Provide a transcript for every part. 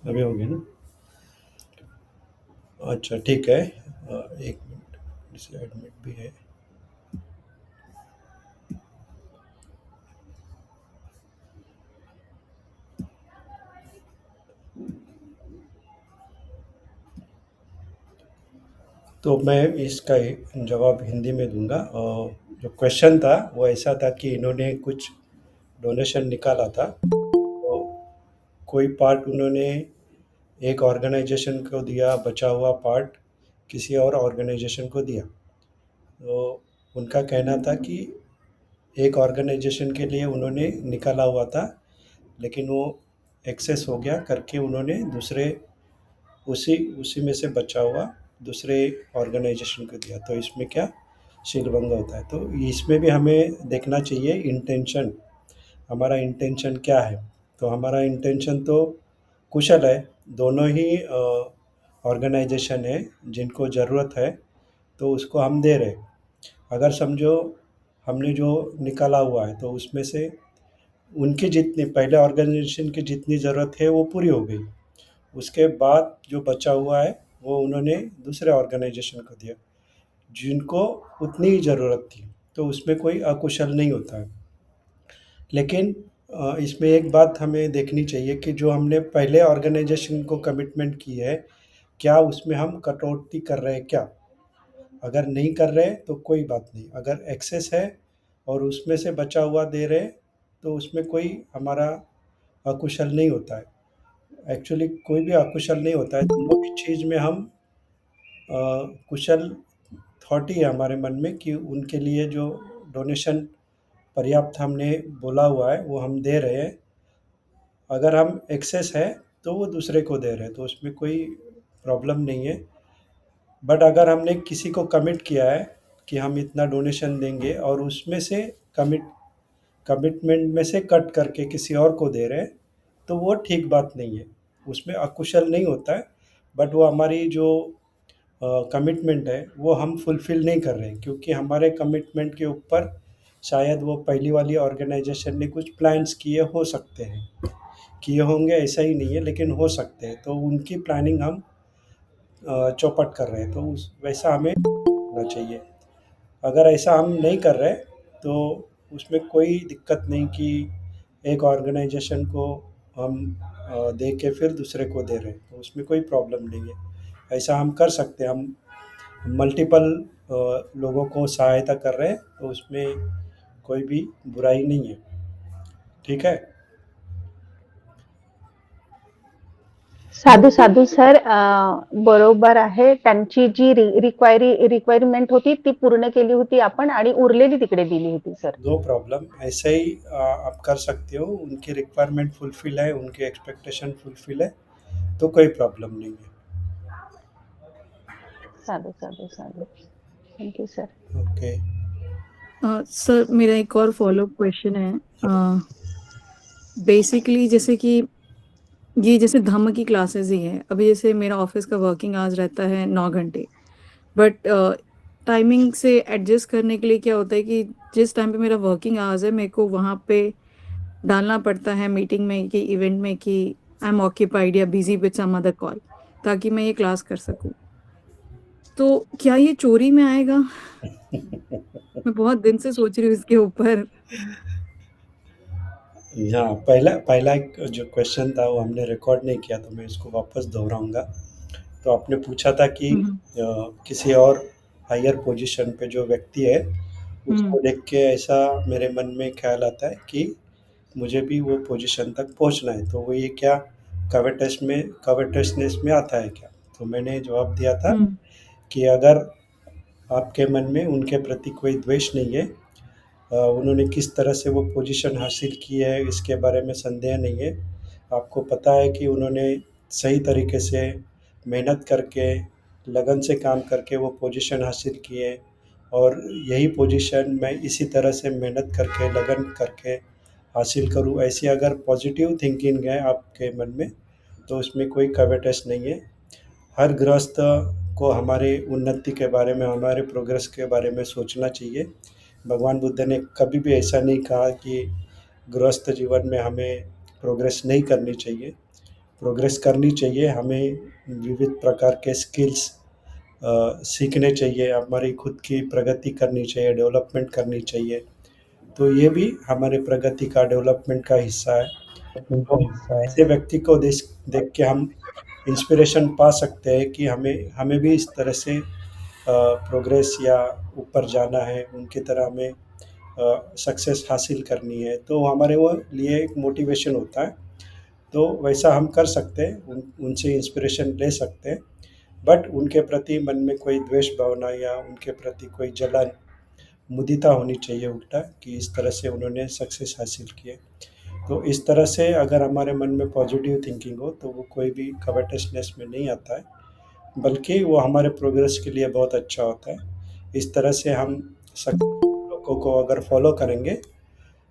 अभी हो गया ना? अच्छा ठीक है। 1 मिनट, इसे एडमिट भी है। तो मैं इसका जवाब हिंदी में दूँगा। जो क्वेश्चन था वो ऐसा था कि इन्होंने कुछ डोनेशन निकाला था, तो कोई पार्ट उन्होंने एक ऑर्गेनाइज़ेशन को दिया, बचा हुआ पार्ट किसी और ऑर्गेनाइज़ेशन को दिया। तो उनका कहना था कि एक ऑर्गेनाइज़ेशन के लिए उन्होंने निकाला हुआ था, लेकिन वो एक्सेस हो गया करके उन्होंने दूसरे उसी उसी में से बचा हुआ दूसरे ऑर्गेनाइज़ेशन को दिया। तो इसमें क्या शीलभंग होता है। तो इसमें भी हमें देखना चाहिए इंटेंशन, हमारा इंटेंशन क्या है। तो हमारा इंटेंशन तो कुशल है, दोनों ही ऑर्गेनाइजेशन है जिनको ज़रूरत है, तो उसको हम दे रहे हैं। अगर समझो हमने जो निकाला हुआ है तो उसमें से उनकी जितनी पहले ऑर्गेनाइजेशन की जितनी ज़रूरत है वो पूरी हो गई, उसके बाद जो बचा हुआ है वो उन्होंने दूसरे ऑर्गेनाइजेशन को दिया जिनको उतनी ही ज़रूरत थी। तो उसमें कोई अकुशल नहीं होता है। लेकिन इसमें एक बात हमें देखनी चाहिए कि जो हमने पहले ऑर्गेनाइजेशन को कमिटमेंट की है, क्या उसमें हम कटौती कर रहे हैं क्या? अगर नहीं कर रहे तो कोई बात नहीं। अगर एक्सेस है और उसमें से बचा हुआ दे रहे हैं, तो उसमें कोई हमारा अकुशल नहीं होता है। एक्चुअली कोई भी अकुशल नहीं होता है, दोनों भी चीज़ में हम कुशल थॉट ही है हमारे मन में कि उनके लिए जो डोनेशन पर्याप्त हमने बोला हुआ है वो हम दे रहे हैं। अगर हम एक्सेस है तो वो दूसरे को दे रहे हैं, तो उसमें कोई प्रॉब्लम नहीं है। बट अगर हमने किसी को कमिट किया है कि हम इतना डोनेशन देंगे और उसमें से कमिटमेंट में से कट करके किसी और को दे रहे हैं, तो वो ठीक बात नहीं है। उसमें अकुशल नहीं होता है, बट वो हमारी जो कमिटमेंट है वो हम फुलफ़िल नहीं कर रहे हैं, क्योंकि हमारे कमिटमेंट के ऊपर शायद वो पहली वाली ऑर्गेनाइज़ेशन ने कुछ प्लान्स किए हो सकते हैं। किए होंगे ऐसा ही नहीं है, लेकिन हो सकते हैं, तो उनकी प्लानिंग हम चौपट कर रहे हैं, तो उस वैसा हमें होना चाहिए। अगर ऐसा हम नहीं कर रहे, तो उसमें कोई दिक्कत नहीं कि एक ऑर्गेनाइज़ेशन को हम दे के फिर दूसरे को दे रहे हैं, तो उसमें कोई प्रॉब्लम नहीं है। ऐसा हम कर सकते हैं, हम मल्टीपल लोगों को सहायता कर रहे हैं, तो उसमें कोई भी बुराई नहीं है। ठीक है? साधू साधू सर, बरोबर आहे. त्यांची जी रिक्वायरमेंट होती ती पूर्ण केली होती आपण आणि उरलेली तिकडे दिली होती सर. नो प्रॉब्लम, ऐसे ही आप कर सकते हो। उनकी रिक्वायरमेंट फुलफ़िल है, उनकी एक्सपेक्टेशन फुलफ़िल है, तो कोई प्रॉब्लम नहीं है। साधू साधू साधू. Thank you sir. Okay. Sir मेरा एक और फॉलोअप क्वेश्चन है। बेसिकली जैसे कि ये जैसे धम्म की क्लासेस ही है, अभी जैसे मेरा ऑफिस का वर्किंग आवर्स रहता है 9 घंटे, बट टाइमिंग से एडजस्ट करने के लिए क्या होता है कि जिस टाइम पे मेरा वर्किंग आवर्स है मेरे को वहाँ पे डालना पड़ता है मीटिंग में कि इवेंट में कि आई एम ऑक्यूपाइड या busy with some other call, ताकि मैं ये क्लास कर सकूं। तो क्या ये चोरी में आएगा? मैं बहुत दिन से सोच रही हूँ इसके ऊपर। हाँ, पहला पहला एक जो क्वेश्चन था वो हमने रिकॉर्ड नहीं किया, तो मैं इसको वापस दोहराऊँगा। तो आपने पूछा था कि हम्म, किसी और हायर पोजीशन पे जो व्यक्ति है, हम्म, उसको देख के ऐसा मेरे मन में ख़्याल आता है कि मुझे भी वो पोजीशन तक पहुँचना है, तो वो ये क्या कॉवर्टनेस में आता है क्या? तो मैंने जवाब दिया था हम्म, कि अगर आपके मन में उनके प्रति कोई द्वेष नहीं है, उन्होंने किस तरह से वो पोजीशन हासिल की है इसके बारे में संदेह नहीं है। आपको पता है कि उन्होंने सही तरीके से मेहनत करके, लगन से काम करके वो पोजीशन हासिल की है, और यही पोजीशन मैं इसी तरह से मेहनत करके, लगन करके हासिल करूँ, ऐसी अगर पॉजिटिव थिंकिंग है आपके मन में, तो उसमें कोई कवेटस नहीं है। हर गृहस्थ को हमारी उन्नति के बारे में, हमारे प्रोग्रेस के बारे में सोचना चाहिए। भगवान बुद्ध ने कभी भी ऐसा नहीं कहा कि गृहस्थ जीवन में हमें प्रोग्रेस नहीं करनी चाहिए। प्रोग्रेस करनी चाहिए, हमें विविध प्रकार के स्किल्स सीखने चाहिए, हमारी खुद की प्रगति करनी चाहिए, डेवलपमेंट करनी चाहिए। तो ये भी हमारे प्रगति का, डेवलपमेंट का हिस्सा है। तो ऐसे व्यक्ति को देख के हम इंस्पिरेशन पा सकते हैं कि हमें हमें भी इस तरह से प्रोग्रेस या ऊपर जाना है, उनकी तरह हमें सक्सेस हासिल करनी है, तो हमारे वो लिए एक मोटिवेशन होता है। तो वैसा हम कर सकते हैं, उनसे इंस्पिरेशन ले सकते हैं, बट उनके प्रति मन में कोई द्वेष भावना या उनके प्रति कोई जलन, मुदिता होनी चाहिए उल्टा, कि इस तरह से उन्होंने सक्सेस हासिल की है। तो इस तरह से अगर हमारे मन में पॉजिटिव थिंकिंग हो तो वो कोई भी कवटसनेस में नहीं आता है, बल्कि वो हमारे प्रोग्रेस के लिए बहुत अच्छा होता है। इस तरह से हम लोगों को अगर फॉलो करेंगे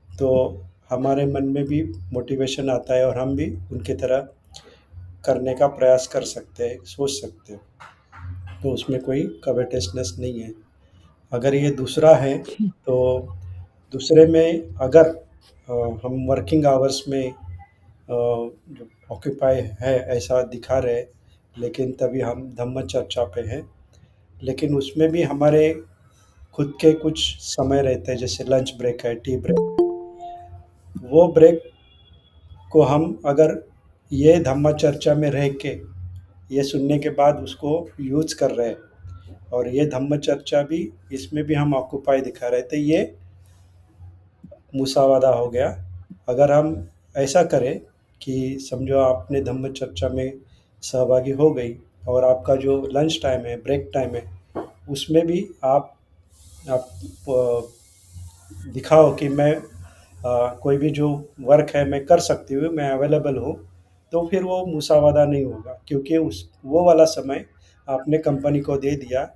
तो हमारे मन में भी मोटिवेशन आता है और हम भी उनकी तरह करने का प्रयास कर सकते हैं, सोच सकते हैं। तो उसमें कोई कवटसनेस नहीं है। अगर ये दूसरा है तो दूसरे में अगर हम वर्किंग आवर्स में जो ऑक्यूपाई है ऐसा दिखा रहे, लेकिन तभी हम धम्म चर्चा पे हैं, लेकिन उसमें भी हमारे खुद के कुछ समय रहते हैं, जैसे लंच ब्रेक है, टी ब्रेक। वो ब्रेक को हम अगर ये धम्म चर्चा में रह के ये सुनने के बाद उसको यूज कर रहे हैं और ये धम्म चर्चा भी, इसमें भी हम ऑक्यूपाई दिखा रहे थे, ये मुसावादा हो गया। अगर हम ऐसा करें कि समझो आपने धम्म चर्चा में सहभागी हो गई और आपका जो लंच टाइम है, ब्रेक टाइम है, उसमें भी आप दिखाओ कि मैं कोई भी जो वर्क है मैं कर सकती हूँ, मैं अवेलेबल हूँ, तो फिर वो मुसावादा नहीं होगा, क्योंकि उस वो वाला समय आपने कंपनी को दे दिया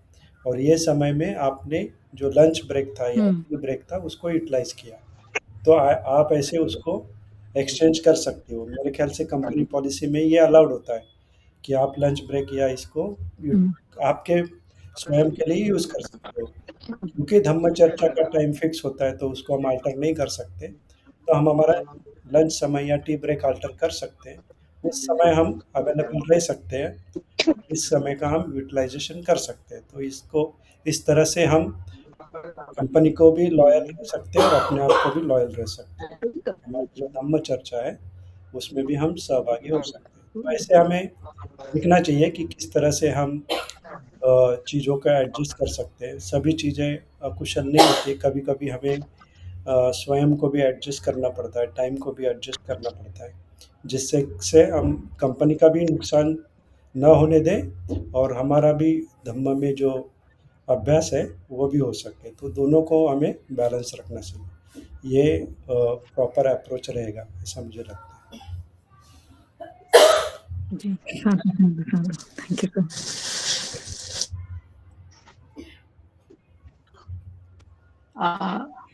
और ये समय में आपने जो लंच ब्रेक था या हम्म। टी ब्रेक था उसको यूटिलाइज किया। तो आप ऐसे उसको एक्सचेंज कर सकते हो। मेरे ख्याल से कंपनी पॉलिसी में ये अलाउड होता है कि आप लंच ब्रेक या इसको हम्म। आपके स्वयं के लिए यूज़ कर सकते हो, क्योंकि धम्म चर्चा का टाइम फिक्स होता है तो उसको हम अल्टर नहीं कर सकते। तो हम हमारा लंच समय या टी ब्रेक अल्टर कर सकते हैं। उस समय हम अवेलेबल रह सकते हैं, इस समय का हम यूटिलाइजेशन कर सकते हैं। तो इसको इस तरह से हम कंपनी को भी लॉयल रह सकते हैं और अपने आप को भी लॉयल रह सकते हैं। हमारी जो धम्म चर्चा है उसमें भी हम सहभागी हो सकते हैं। तो ऐसे हमें सीखना चाहिए कि किस तरह से हम चीज़ों का एडजस्ट कर सकते हैं। सभी चीज़ें कुशल नहीं होती, कभी-कभी हमें स्वयं को भी एडजस्ट करना पड़ता है, टाइम को भी एडजस्ट करना पड़ता है, जिससे से हम कंपनी का भी नुकसान ना होने दें और हमारा भी धम्म में जो अभ्यास है वो भी हो सके। तो दोनों को हमें बैलेंस रखना चाहिए। ये प्रॉपर अप्रोच रहेगा, ऐसा मुझे लगता है। जी, thank you sir.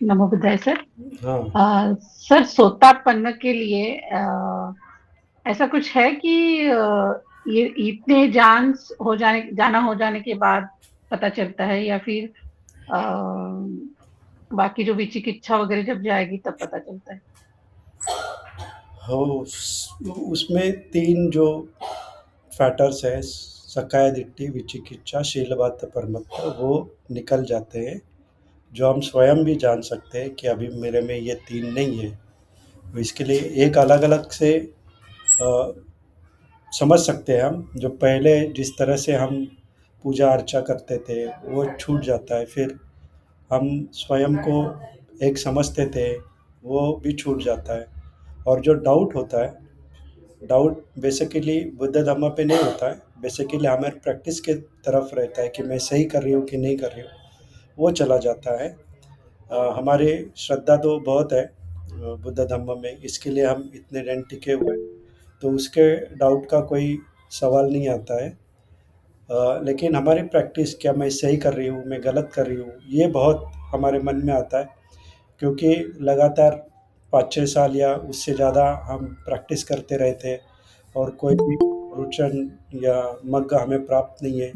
NaMo बुद्धाय sir. हाँ। सर, सोतापन्न के लिए ऐसा कुछ है कि ये इतने जाना हो जाने के बाद पता चलता है, या फिर बाकी जो विचिकित्सा वगैरह जब जाएगी तब पता चलता है? हो उसमें 3 जो फैक्टर्स है, सकाय दिट्ठी, विचिकित्सा, शीलवात परमत्त, वो निकल जाते हैं, जो हम स्वयं भी जान सकते हैं कि अभी मेरे में ये 3 नहीं है। तो इसके लिए एक अलग-अलग से अ, समझ सकते हैं हम, जो पहले जिस तरह से हम पूजा अर्चा करते थे वो छूट जाता है, फिर हम स्वयं को एक समझते थे वो भी छूट जाता है। और जो डाउट होता है, डाउट बेसिकली बुद्ध धम्म पे नहीं होता है, बेसिकली हमारे प्रैक्टिस के तरफ रहता है कि मैं सही कर रही हूँ कि नहीं कर रही हूँ, वो चला जाता है। हमारी श्रद्धा तो बहुत है बुद्ध धम्म में, इसके लिए हम इतने दिन टिके हुए हैं, तो उसके डाउट का कोई सवाल नहीं आता है। लेकिन हमारी प्रैक्टिस, क्या मैं सही कर रही हूँ, मैं गलत कर रही हूँ, ये बहुत हमारे मन में आता है, क्योंकि लगातार 5-6 साल या उससे ज़्यादा हम प्रैक्टिस करते रहे थे और कोई भी रुचन या मग्ग हमें प्राप्त नहीं है,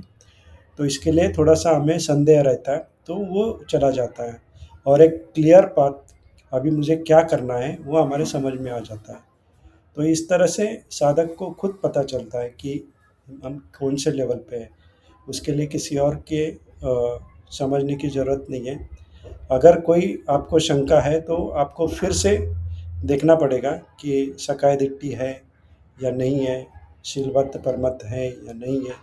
तो इसके लिए थोड़ा-सा हमें संदेह रहता है, तो वो चला जाता है और एक क्लियर पाथ, अभी मुझे क्या करना है, वो हमारे समझ में आ जाता है। तो इस तरह से साधक को खुद पता चलता है कि हम कौन से लेवल पे हैं। उसके लिए किसी और के समझने की ज़रूरत नहीं है। अगर कोई आपको शंका है तो आपको फिर से देखना पड़ेगा कि सकाय दिट्ठी है या नहीं है, शीलवत परमत है या नहीं है,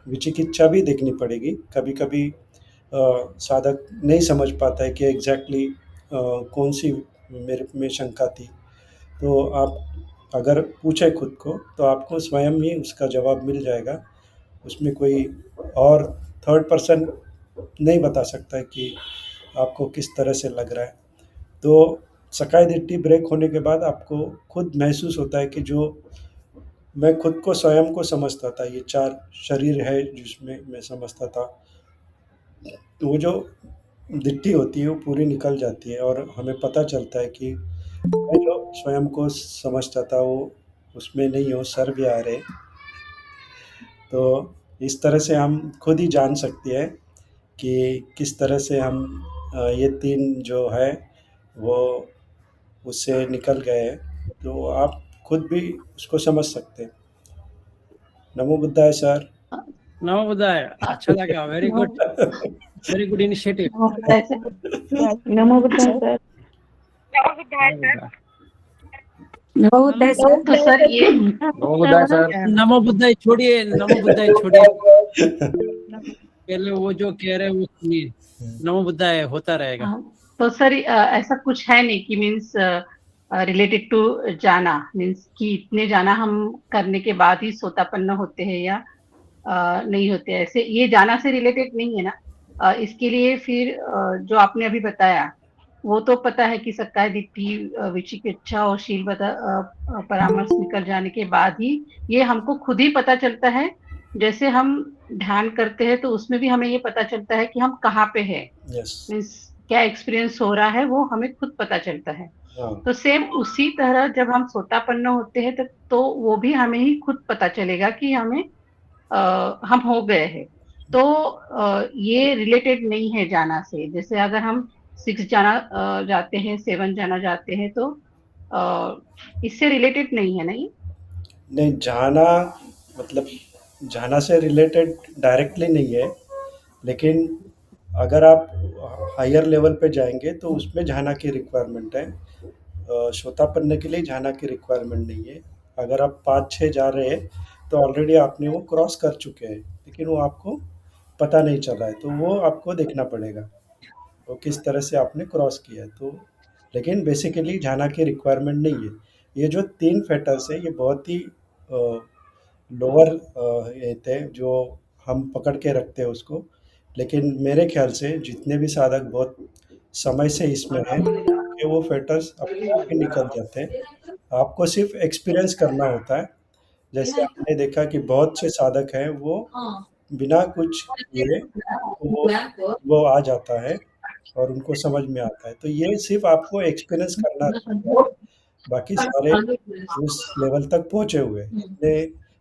विचिकित्सा भी देखनी पड़ेगी। कभी-कभी साधक नहीं समझ पाता है कि एग्ज़ैक्टली कौन सी मेरे में शंका थी। तो आप अगर पूछें खुद को तो आपको स्वयं ही उसका जवाब मिल जाएगा। उसमें कोई और थर्ड पर्सन नहीं बता सकता है कि आपको किस तरह से लग रहा है। तो सकाय दिट्ठी ब्रेक होने के बाद आपको खुद महसूस होता है कि जो मैं खुद को स्वयं को समझता था, ये 4 शरीर है जिसमें मैं समझता था, तो वो जो दिट्ठी होती है वो पूरी निकल जाती है और हमें पता चलता है कि मैं जो स्वयं को समझता था वो उसमें नहीं हूँ, सर्वव्यापी है। तो इस तरह से हम खुद ही जान सकते हैं कि किस तरह से हम ये 3 जो है वो उससे निकल गए हैं। तो आप खुद भी उसको समझ सकते हैं। नमो बुद्धाय सर। नमो बुद्धाय। अच्छा लगा, वेरी गुड इनिशिएटिव। नमो बुद्धाय सर। नमो बुद्धाय सर। नमो बुद्धाय सर। तो सर ये नमो बुद्धाय सर। नमो बुद्धाय छोड़िए, नमो बुद्धाय छोड़िए, पहले वो जो कह रहे हैं वो सुनिए। नमो बुद्धाय होता रहेगा। तो सर ऐसा कुछ है नहीं कि मीन्स रिलेटेड टू जाना, मीन्स कि इतने जाना हम करने के बाद ही सोतापन्न होते हैं या नहीं होते, ऐसे ये जाना से रिलेटेड नहीं है ना। इसके लिए फिर जो आपने अभी बताया वो तो पता है कि सकाय दिट्ठी, विचिकित्सा और शील परामर्श निकल जाने के बाद ही ये हमको खुद ही पता चलता है। जैसे हम ध्यान करते हैं तो उसमें भी हमें ये पता चलता है कि हम कहाँ पे हैं, यस। मीन्स क्या एक्सपीरियंस हो रहा है वो हमें खुद पता चलता है। हाँ, तो सेम उसी तरह जब हम सोतापन्न होते हैं तो वो भी हमें ही खुद पता चलेगा कि हमें हम हो गए हैं। तो ये रिलेटेड नहीं है जाना से। जैसे अगर हम 6 जाना जाते हैं, 7 जाना जाते हैं तो इससे रिलेटेड नहीं है ना ये। नहीं जाना मतलब जाना से रिलेटेड डायरेक्टली नहीं है, लेकिन अगर आप हायर लेवल पे जाएँगे तो उसमें जाना की रिक्वायरमेंट है। सोतापन्न के लिए जाना की रिक्वायरमेंट नहीं है। अगर आप 5-6 जा रहे हैं तो ऑलरेडी आपने वो क्रॉस कर चुके हैं, लेकिन वो आपको पता नहीं चल रहा है, तो वो आपको देखना पड़ेगा, वो किस तरह से आपने क्रॉस किया है। तो लेकिन बेसिकली जाना की रिक्वायरमेंट नहीं है। ये जो 3 फेटर्स है ये बहुत ही लोअर ये थे जो हम पकड़ के रखते हैं उसको, लेकिन मेरे ख्याल से जितने भी साधक बहुत समय से इसमें हैं कि वो फेटर्स अपने आप ही निकल जाते हैं। आपको सिर्फ एक्सपीरियंस करना होता है। जैसे आपने देखा कि बहुत से साधक हैं वो बिना कुछ किए वो आ जाता है और उनको समझ में आता है। तो ये सिर्फ आपको एक्सपीरियंस करना रहता है। बाकी सारे उस लेवल तक पहुँचे हुए हैं। इतने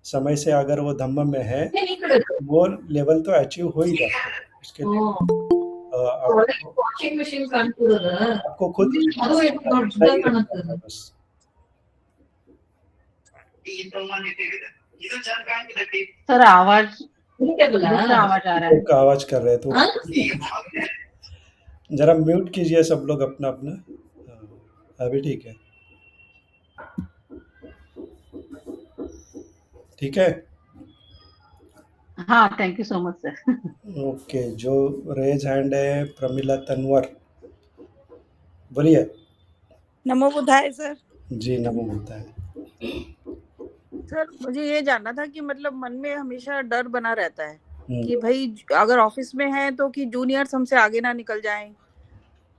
समय से अगर वो धम्म में है, वो लेवल तो अचीव हो ही जाता है। उसके लिए आपको खुद सही रहना है बस। सर आवाज दूसरा आवाज आ रहा है। सबका आवाज़ कर रहे हैं तो ज़रा म्यूट कीजिए सब लोग अपना-अपना। हाँ, अभी ठीक है। ठीक है? हाँ, thank you so much sir. Okay, जो रेज़ हैंड है प्रमिला तनवर, बोलिए। नमो बुद्धाय सर। जी, नमो बुद्धाय। सर मुझे ये जानना था कि मतलब मन में हमेशा डर बना रहता है कि हुँ, भाई अगर ऑफिस में है तो कि जूनियर्स हमसे आगे ना निकल जाएं,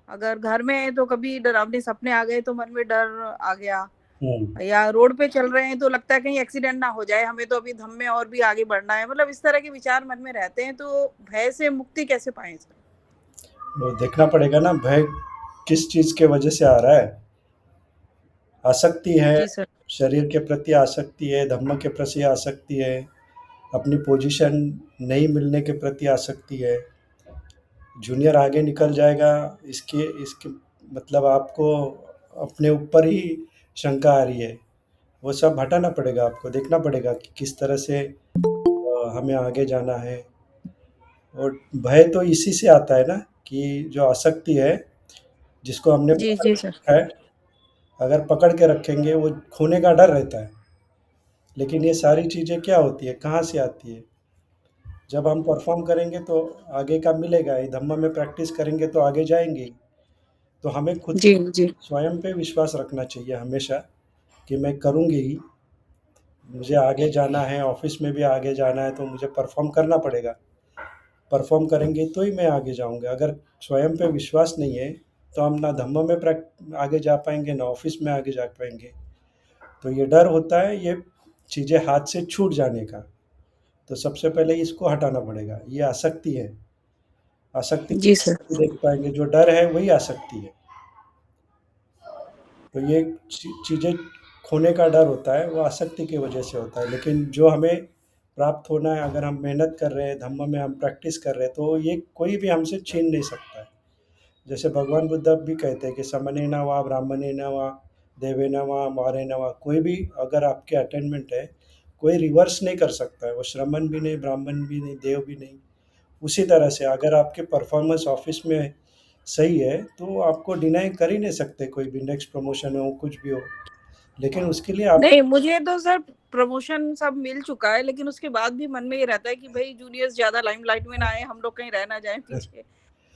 अगर घर में है तो कभी डरावने सपने आ गए तो मन में डर आ गया, हुँ। या रोड पे चल रहे हैं तो लगता है कहीं एक्सीडेंट ना हो जाए, हमें तो अभी धम में और भी आगे बढ़ना है। मतलब इस तरह के विचार मन में रहते हैं, तो भय से मुक्ति कैसे पाएं सर? वो देखना पड़ेगा ना भय किस चीज़ के वजह से आ रहा है। आसक्ति है, जी सर। शरीर के प्रति आसक्ति है, धम्म के प्रति आसक्ति है, अपनी पोजीशन नहीं मिलने के प्रति आसक्ति है। जूनियर आगे निकल जाएगा इसके मतलब आपको अपने ऊपर ही शंका आ रही है। वो सब हटाना पड़ेगा आपको, देखना पड़ेगा कि किस तरह से हमें आगे जाना है। और भय तो इसी से आता है ना कि जो आसक्ति है, जिसको हमने जी पकड़ जी के सर। रखा है, अगर पकड़ के रखेंगे वो खोने का डर रहता है। लेकिन ये सारी चीज़ें क्या होती है, कहाँ से आती है? जब हम परफॉर्म करेंगे तो आगे का मिलेगा ही, धम्म में प्रैक्टिस करेंगे तो आगे जाएंगे ही। तो हमें खुद जी जी स्वयं पे विश्वास रखना चाहिए हमेशा कि मैं करूँगी ही, मुझे आगे जाना है, ऑफिस में भी आगे जाना है तो मुझे परफॉर्म करना पड़ेगा। परफॉर्म करेंगे तो ही मैं आगे जाऊँगा। अगर स्वयं पे विश्वास नहीं है तो हम ना धम्म में आगे जा पाएंगे, ना ऑफिस में आगे जा पाएंगे। तो ये डर होता है, ये चीज़ें हाथ से छूट जाने का। तो सबसे पहले इसको हटाना पड़ेगा, ये आसक्ति है। आसक्ति जी सर। देख पाएंगे, जो डर है वही आसक्ति है। तो ये चीज़ें खोने का डर होता है, वो आसक्ति की वजह से होता है। लेकिन जो हमें प्राप्त होना है, अगर हम मेहनत कर रहे हैं, धम्म में हम प्रैक्टिस कर रहे हैं, तो ये कोई भी हमसे छीन नहीं सकता है। जैसे भगवान बुद्ध भी कहते हैं कि समने न वा ब्राह्मणे न वा देवे न वा मारे न वा, कोई भी अगर आपके अटेनमेंट है, कोई रिवर्स नहीं कर सकता है। वो श्रमण भी नहीं, ब्राह्मण भी नहीं, देव भी नहीं। उसी तरह से अगर आपके परफॉर्मेंस ऑफिस में सही है तो आपको डिनाई कर ही नहीं सकते, कोई भी नेक्स्ट प्रमोशन हो, कुछ भी हो। लेकिन उसके लिए आप नहीं, मुझे तो सर प्रमोशन सब मिल चुका है, लेकिन उसके बाद भी मन में ये रहता है कि भाई जूनियर्स ज्यादा लाइमलाइट में ना आए, हम लोग कहीं रह ना जाए पीछे।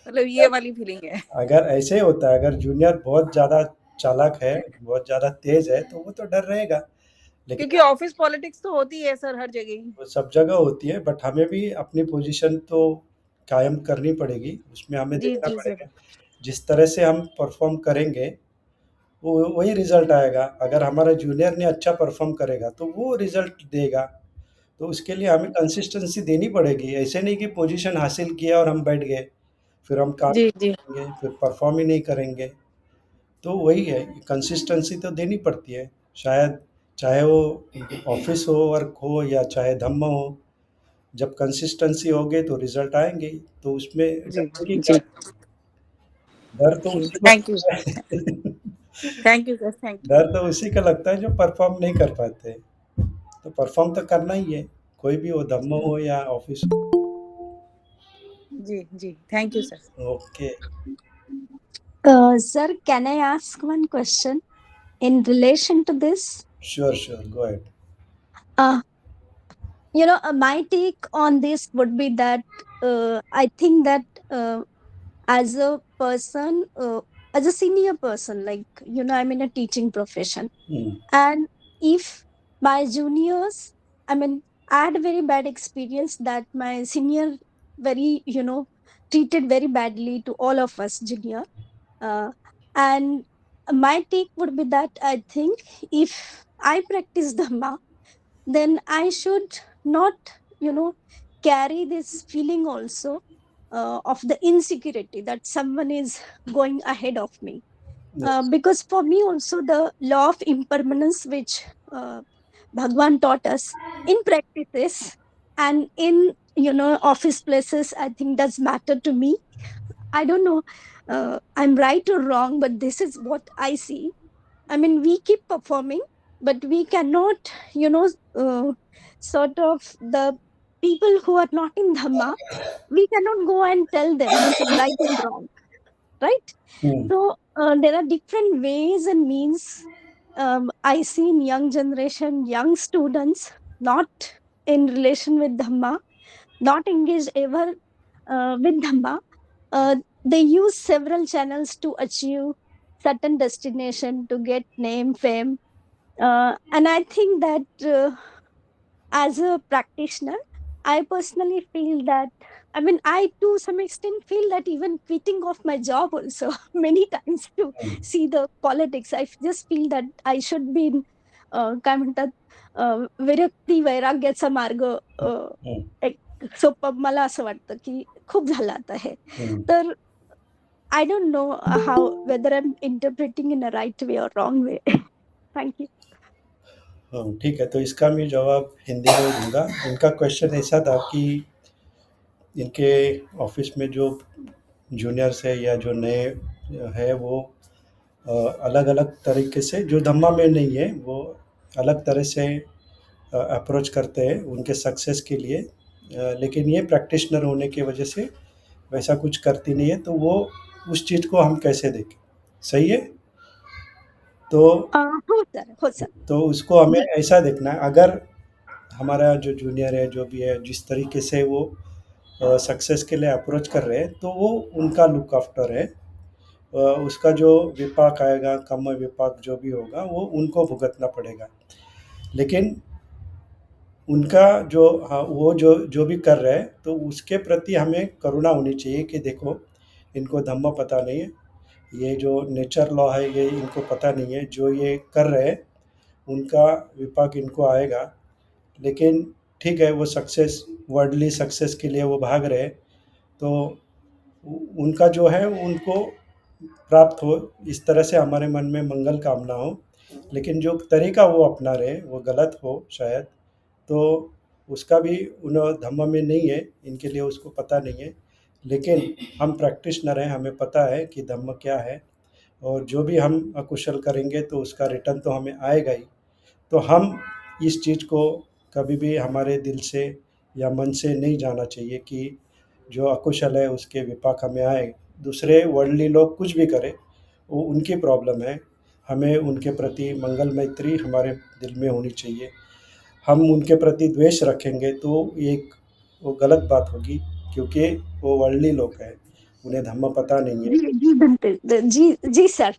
मतलब ये वाली फीलिंग है। अगर ऐसे ही होता है, अगर जूनियर बहुत ज़्यादा चालाक है, बहुत ज़्यादा तेज है, तो वो तो डर रहेगा। क्योंकि लेकिन ऑफिस पॉलिटिक्स तो होती है सर हर जगह ही। वो सब जगह होती है, बट हमें भी अपनी पोजीशन तो कायम करनी पड़ेगी, उसमें हमें जी देखना जी सर। पड़ेगा। जिस तरह से हम परफॉर्म करेंगे वो वही रिजल्ट आएगा। अगर हमारा जूनियर ने अच्छा परफॉर्म करेगा तो वो रिजल्ट देगा। तो उसके लिए हमें कंसिस्टेंसी देनी पड़ेगी। ऐसे नहीं कि पोजीशन हासिल किया और हम बैठ गए, फिर हम काम जी जी नहीं करेंगे, फिर परफॉर्म ही नहीं करेंगे। तो वही है, कंसिस्टेंसी तो देनी पड़ती है। शायद चाहे वो ऑफिस हो, वर्क हो, या चाहे धम्म हो, जब कंसिस्टेंसी होगी तो रिजल्ट आएंगे ही। तो उसमें जी डरने की क्या, जी। डर तो जी उसी को थैंक यू। लगता है thank you sir, thank you. डर तो उसी का लगता है जो परफॉर्म नहीं कर पाते। तो परफॉर्म तो करना ही है, कोई भी हो, धम्म हो या ऑफिस हो। जी जी thank you sir. Okay, Sir, can I ask one question in relation to this? Sure sure, go ahead. Uh, my take on this would be that I think that as a person, as a senior person, like, I'm in a teaching profession. And if my juniors, I mean, I had a very bad experience that my senior very, treated very badly to all of us junior. Uh, and my take would be that I think if I practice Dhamma, then I should not, carry this feeling also of the insecurity that someone is going ahead of me. Because for me also the law of impermanence which Bhagwan taught us in practices and in office places, I think does matter to me. I don't know I'm right or wrong, but this is what I see. I mean, we keep performing, but we cannot, sort of the people who are not in Dhamma, we cannot go and tell them this is right and wrong, right? So there are different ways and means. I see in young generation, young students, not in relation with Dhamma, not engaged ever with Dhamma. Uh, they use several channels to achieve certain destination to get name, fame. And I think that as a practitioner, I personally feel that, I mean, I to some extent feel that even quitting off my job also many times to see the politics, I just feel that I should be in काय म्हणतात विरक्ती वैराग्याचा मार्ग सोपं मला असं वाटतं की खूप झालं आता हे तर I don't know how whether I'm interpreting in a right way or wrong way. Thank you. हाँ, ठीक है, तो इसका मैं जवाब हिंदी में दूंगा। इनका क्वेश्चन ऐसा था कि इनके ऑफिस में जो जूनियर्स है या जो नए है वो अलग अलग तरीके से, जो धम्मा में नहीं है वो अलग तरह से अप्रोच करते हैं उनके सक्सेस के लिए, लेकिन ये प्रैक्टिशनर होने की वजह से वैसा कुछ करती नहीं है, तो वो उस चीज़ को हम कैसे देखें? सही है? तो हो सर तो उसको हमें जी ऐसा देखना है, अगर हमारा जो जूनियर है, जो भी है, जिस तरीके से वो सक्सेस के लिए अप्रोच कर रहे हैं, तो वो उनका लुक आफ्टर है। उसका जो विपाक आएगा, कम विपाक जो भी होगा, वो उनको भुगतना पड़ेगा। लेकिन उनका जो, हाँ, वो जो जो भी कर रहे हैं, तो उसके प्रति हमें करुणा होनी चाहिए कि देखो, इनको धम्म पता नहीं है, ये जो नेचर लॉ है ये इनको पता नहीं है, जो ये कर रहे हैं उनका विपाक इनको आएगा। लेकिन ठीक है, वो सक्सेस, वर्ल्डली सक्सेस के लिए वो भाग रहे हैं, तो उनका जो है उनको प्राप्त हो, इस तरह से हमारे मन में मंगल कामना हो। लेकिन जो तरीका वो अपना रहे वो गलत हो शायद, तो उसका भी उन धम्म में नहीं है, इनके लिए उसको पता नहीं है। लेकिन हम प्रैक्टिशनर हैं, हमें पता है कि धम्म क्या है, और जो भी हम अकुशल करेंगे तो उसका रिटर्न तो हमें आएगा ही। तो हम इस चीज़ को कभी भी हमारे दिल से या मन से नहीं जाना चाहिए कि जो अकुशल है उसके विपाक हमें आए। दूसरे वर्ल्डली लोग कुछ भी करें, वो उनकी प्रॉब्लम है, हमें उनके प्रति मंगल मैत्री हमारे दिल में होनी चाहिए। हम उनके प्रति द्वेष रखेंगे तो एक वो गलत बात होगी, क्योंकि वो वर्ल्डली लोग हैं, उन्हें धम्म पता नहीं है। जी बिल्कुल जी जी सर।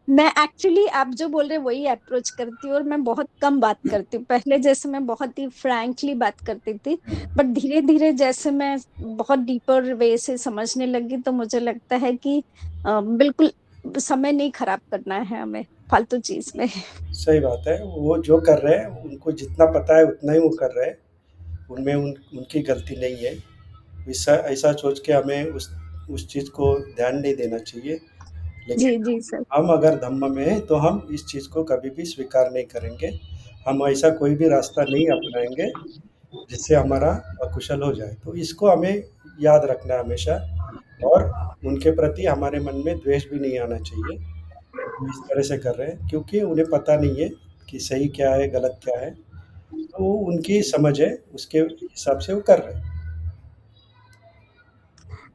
मैं एक्चुअली आप जो बोल रहे हैं वही अप्रोच करती हूँ, और मैं बहुत कम बात करती हूँ। पहले जैसे मैं बहुत ही फ्रैंकली बात करती थी, बट धीरे धीरे जैसे मैं बहुत डीपर वे से समझने लगी, तो मुझे लगता है कि बिल्कुल समय नहीं खराब करना है हमें फालतू चीज में। सही बात है, वो जो कर रहे हैं उनको जितना पता है उतना ही वो कर रहे हैं, उनमें उनकी गलती नहीं है। ऐसा ऐसा सोच के हमें उस चीज़ को ध्यान नहीं देना चाहिए। जी लेकिन जी सर। हम अगर धम्म में हैं तो हम इस चीज़ को कभी भी स्वीकार नहीं करेंगे। हम ऐसा कोई भी रास्ता नहीं अपनाएंगे जिससे हमारा अकुशल हो जाए। तो इसको हमें याद रखना है हमेशा, और उनके प्रति हमारे मन में द्वेष भी नहीं आना चाहिए। वो इस तरह से कर रहे हैं क्योंकि उन्हें पता नहीं है कि सही क्या है, गलत क्या है। तो वो उनकी समझ है, उसके हिसाब से वो कर रहे हैं।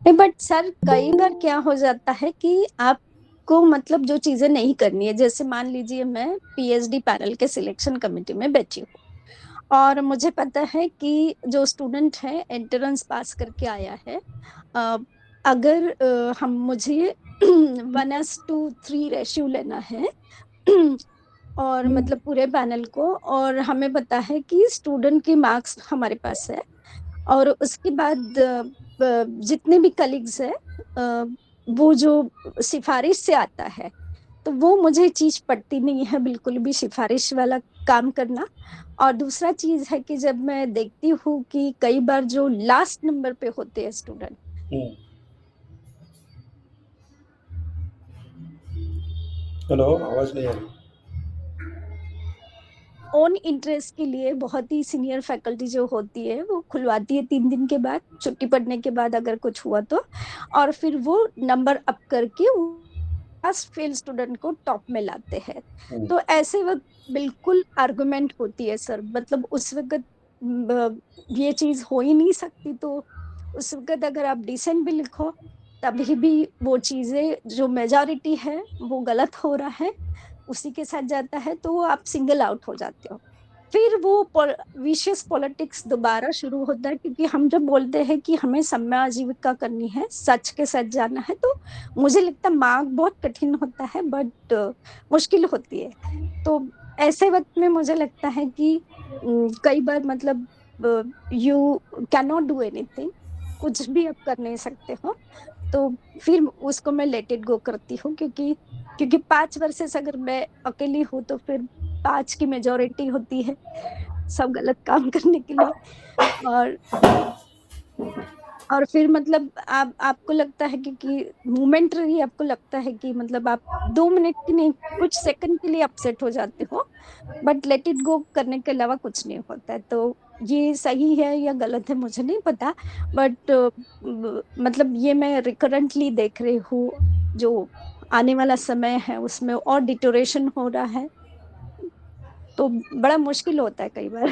नहीं बट सर कई बार क्या हो जाता है कि आपको मतलब जो चीजें नहीं करनी है, जैसे मान लीजिए मैं पीएचडी पैनल के सिलेक्शन कमेटी में बैठी हूँ, और मुझे पता है कि जो स्टूडेंट है एंट्रेंस पास करके आया है, अ, अगर हम मुझे 1:3 रेशियो लेना है और मतलब पूरे पैनल को, और हमें पता है कि स्टूडेंट की मार्क्स हमारे पास है, और उसके बाद जितने भी कलीग्स है वो जो सिफारिश से आता है, तो वो मुझे चीज पड़ती नहीं है बिल्कुल भी, सिफारिश वाला काम करना। और दूसरा चीज है कि जब मैं देखती हूँ कि कई बार जो लास्ट नंबर पे होते हैं स्टूडेंट, हुँ। हेलो, आवाज़ नहीं आ रही। ओन इंटरेस्ट के लिए बहुत ही सीनियर फैकल्टी जो होती है वो खुलवाती है 3 दिन के बाद, छुट्टी पड़ने के बाद अगर कुछ हुआ तो, और फिर वो नंबर अप करके पास फेल स्टूडेंट को टॉप में लाते हैं। हुँ। तो ऐसे वक्त बिल्कुल आर्गुमेंट होती है सर, मतलब उस वक्त ये चीज हो ही नहीं सकती, तो उस वक्त अगर आप डिसेंट भी लिखो तभी भी वो चीजें जो मेजॉरिटी है वो गलत हो रहा है उसी के साथ जाता है, तो वो आप सिंगल आउट हो जाते हो। फिर वो विशेष पॉलिटिक्स दोबारा शुरू होता है, क्योंकि हम जब बोलते हैं कि हमें समय आजीविका करनी है, सच के साथ जाना है, तो मुझे लगता है मार्ग बहुत कठिन होता है, बट मुश्किल होती है। तो ऐसे वक्त में मुझे लगता है कि कई बार मतलब you can not do anything, कुछ भी आप कर नहीं सकते हो, तो फिर उसको मैं लेट इट गो करती हूँ, क्योंकि 5 वर्ष अगर मैं अकेली हूँ तो फिर 5 की मेजोरिटी होती है सब गलत काम करने के लिए। और फिर मतलब आपको लगता है कि मोमेंटरी आपको लगता है कि मतलब आप 2 मिनट की नहीं, कुछ सेकंड के लिए अपसेट हो जाते हो, बट लेट इट गो करने के अलावा कुछ नहीं होता है। तो ये सही है या गलत है मुझे नहीं पता, बट मतलब ये मैं रिकरेंटली देख रही हूँ, जो आने वाला समय है उसमें और डिटोरेशन हो रहा है, तो बड़ा मुश्किल होता है कई बार।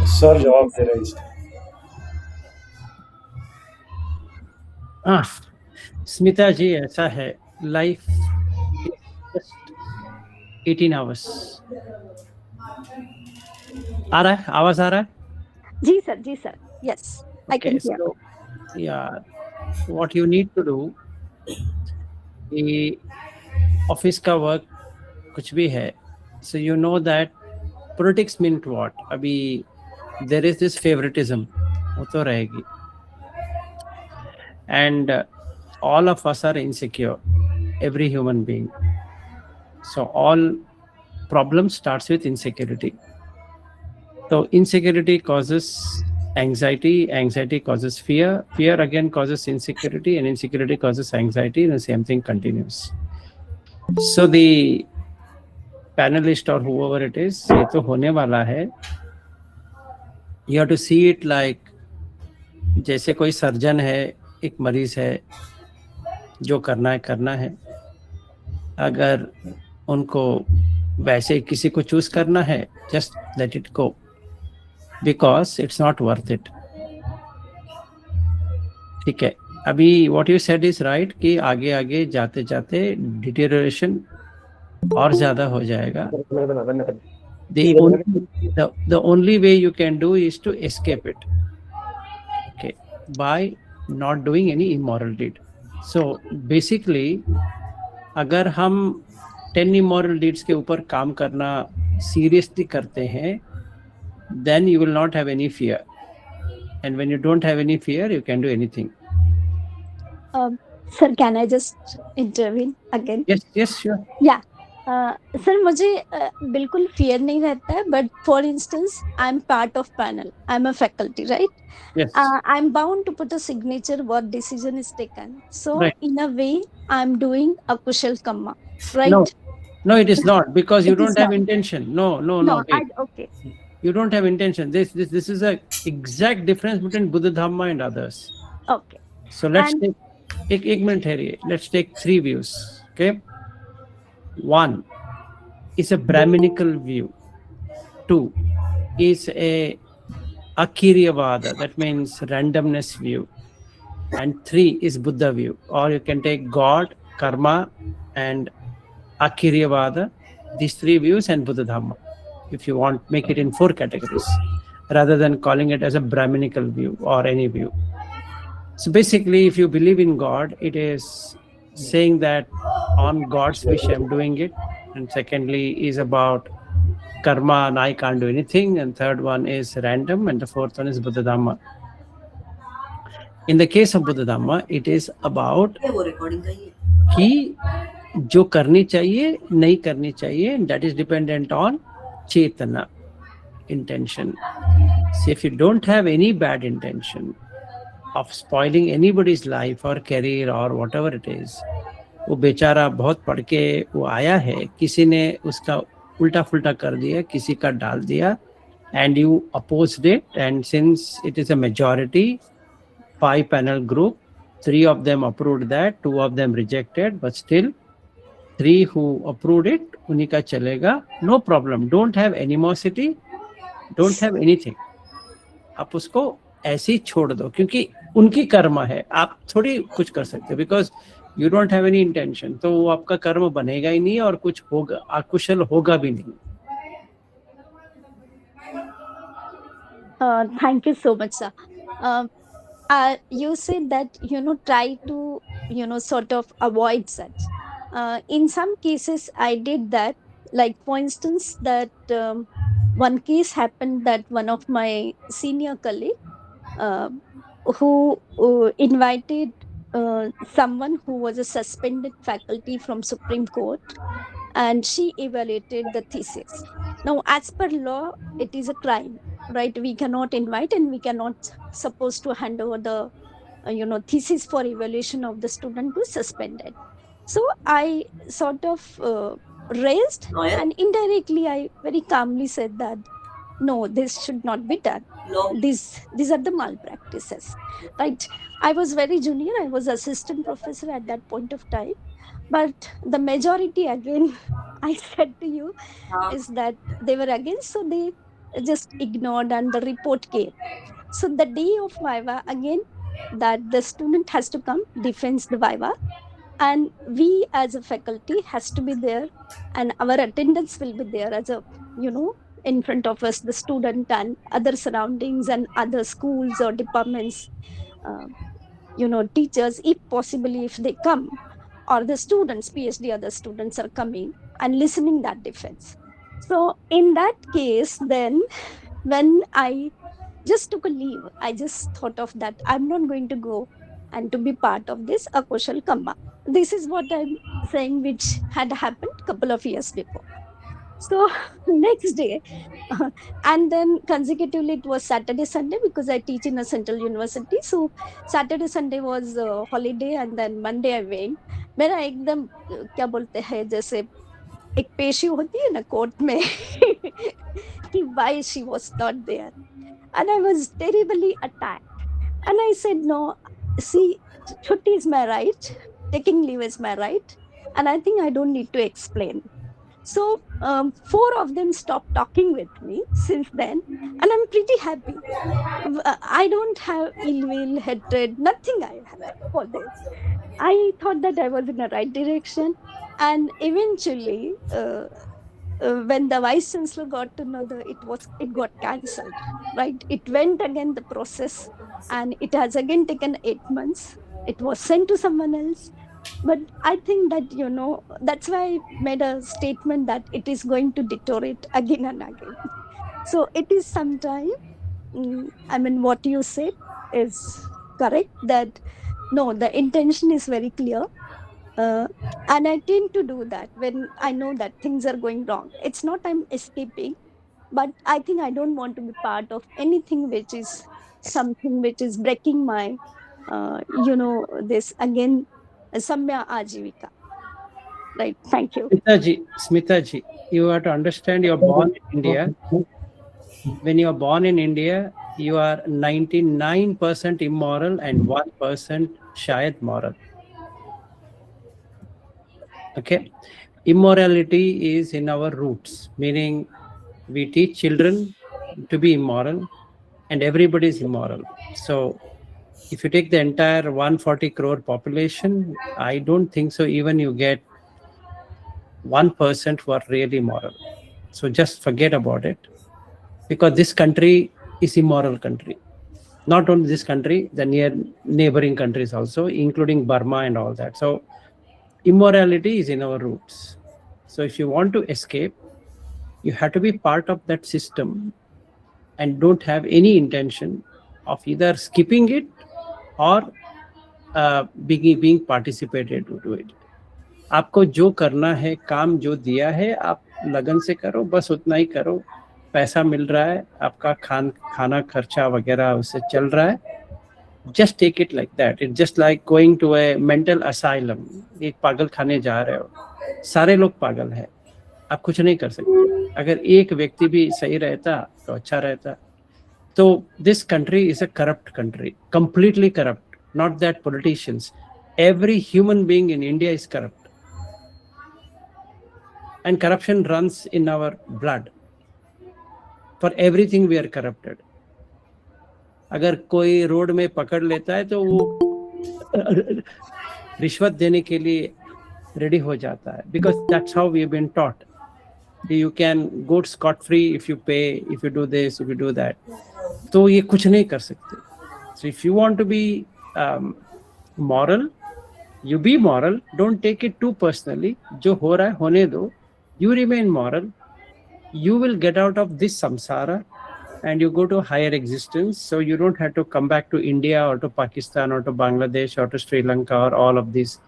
सर जवाब दे रहे हैं इसका। हाँ, स्मिता जी, ऐसा है, लाइफ जस्ट 18 आवर्स। आ रहा है, आवाज आ रहा है? जी sir, yes, I Okay, can hear. so yeah, what you need to do, कि ऑफिस का वर्क कुछ भी है, so you know that politics meant what? अभी there is this favoritism, वो तो रहेगी, and all of us are insecure, every human being. So all problem starts with insecurity. So insecurity causes anxiety, anxiety causes fear, fear again causes insecurity, and insecurity causes anxiety, and the same thing continues. So the panelist or whoever it is, ये तो होने वाला है. You have to see it like जैसे कोई surgeon है, एक मरीज है, जो करना है. अगर उनको वैसे किसी को चूज करना है, just let it go, because it's not worth it. ठीक है, अभी what you said is right कि आगे आगे जाते जाते डिटेरियोरेशन और ज्यादा हो जाएगा. The only way you can do is to escape it, okay, by not doing any immoral deed. So basically अगर हम 10 immoral deeds के ऊपर काम करना seriously करते हैं, then you will not have any fear, and when you don't have any fear, you can do anything. Sir can I just intervene again? Yes, sure. या sir, मुझे बिल्कुल फियर नहीं रहता है, but for instance I am part of panel, I am a faculty, right? Yes. I am bound to put a signature what decision is taken. So Right. in a way, I am doing a kushal kamma, right? No, it is not, because you It is don't have not. intention. No. Wait. Okay. You don't have intention. This is a exact difference between Buddha Dhamma and others. Okay. So let's And- take एक minute here. Let's take 3 views. Okay. 1 is a Brahminical view. 2 is a Akiriyavada, that means randomness view. And 3 is Buddha view. Or you can take God, Karma, and Akiriyavada, these 3 views, and Buddha Dhamma, if you want, make it in 4 categories, rather than calling it as a Brahminical view or any view. So basically, if you believe in God, it is saying that on God's wish I'm doing it. And secondly is about karma and I can't do anything. And third one is random. And the fourth one is Buddha Dhamma. In the case of Buddha Dhamma, it is about कि जो करनी चाहिए नहीं करनी चाहिए, that is dependent on chetana, intention. So if you don't have any bad intention of spoiling anybody's life or career or whatever it is, वो बेचारा बहुत पढ़ के वो आया है, किसी ने उसका उल्टा फुल्टा कर दिया, किसी का डाल दिया, and you opposed it, and since it is a majority 5 panel group, 3 of them approved that, 2 of them rejected, but still 3 who approved it, उन्हीं का चलेगा, no problem. Don't have animosity, don't have anything. आप उसको ऐसे ही छोड़ दो, क्योंकि उनकी कर्म है, आप थोड़ी कुछ कर सकते हो, because you don't have any intention. तो वो आपका कर्म बनेगा ही नहीं और कुछ होगा, अकुशल होगा भी नहीं. Thank you so much, sir. You said that, try to, sort of avoid such. In some cases, I did that. Like, for instance, that one case happened that one of my senior colleague who invited someone who was a suspended faculty from Supreme Court, and she evaluated the thesis. Now, as per law, it is a crime, right? We cannot invite and we cannot supposed to hand over the thesis for evaluation of the student who is suspended. So I sort of raised, and indirectly I very calmly said that no, this should not be done. These are the malpractices, right? I was very junior, I was assistant professor at that point of time, but the majority again I said to you is that they were against, so they just ignored and the report came. So the day of Viva, again, that the student has to come, defends the Viva, and we as a faculty has to be there, and our attendance will be there as a, in front of us, the student and other surroundings and other schools or departments, uh, teachers, if possibly, if they come, or the students, PhD other students are coming and listening that defense. So in that case, then when I just took a leave, I just thought of that I'm not going to go and to be part of this Akoshal Kamba. This is what I'm saying, which had happened a couple of years before. So next day, and then consecutively it was Saturday, Sunday, because I teach in a central university. So Saturday, Sunday was holiday, and then Monday I went. मेरा एकदम क्या बोलते हैं, जैसे एक पेशी होती है ना कोर्ट में कि why she was not there, and I was terribly attacked. And I said, no, see, chutti is my right, taking leave is my right, and I think I don't need to explain. So 4 of them stopped talking with me since then, and I'm pretty happy. I don't have ill will, hatred, nothing I have for them. I thought that I was in the right direction, and eventually, when the vice chancellor got to know that it got cancelled, right? It went again the process, and it has again taken 8 months. It was sent to someone else. But I think that, that's why I made a statement that it is going to deteriorate again and again. So it is sometime, I mean, what you said is correct, that no, the intention is very clear. And I tend to do that when I know that things are going wrong. It's not I'm escaping, but I think I don't want to be part of anything which is something which is breaking my, this again, Samya Ajivika. Right. Thank you. Smita ji, you have to understand you're born in India. When you are born in India, you are 99% immoral and 1% shayad moral. Okay? Immorality is in our roots, meaning we teach children to be immoral and everybody is immoral. So if you take the entire 140 crore population, I don't think so even you get 1% who are really moral. So just forget about it, because this country is immoral country. Not only this country, the neighboring countries also, including Burma and all that. So immorality is in our roots. So if you want to escape, you have to be part of that system and don't have any intention of either skipping it or being participated to it. आपको जो करना है, काम जो दिया है, आप लगन से करो, बस उतना ही करो. पैसा मिल रहा है, आपका खाना खर्चा वगैरह उससे चल रहा है. Just take it like that. It's just like going to a mental asylum. एक पागल खाने जा रहे हो, सारे लोग पागल हैं, आप कुछ नहीं कर सकते. अगर एक व्यक्ति भी सही रहता तो अच्छा रहता. So this country is a corrupt country, completely corrupt. Not that politicians, every human being in India is corrupt. And corruption runs in our blood. For everything we are corrupted. अगर कोई रोड में पकड़ लेता है तो वो रिश्वत देने के लिए रेडी हो जाता है, because that's how we've been taught. You can go scot free if you pay, if you do this, if you do that. तो ये कुछ नहीं कर सकते. So if you want to be moral, you be moral. Don't take it too personally. जो हो रहा है होने दो. You remain moral. You will get out of this samsara and you go to higher existence. So you don't have to come back to India or to Pakistan or to Bangladesh or to Sri Lanka or all of these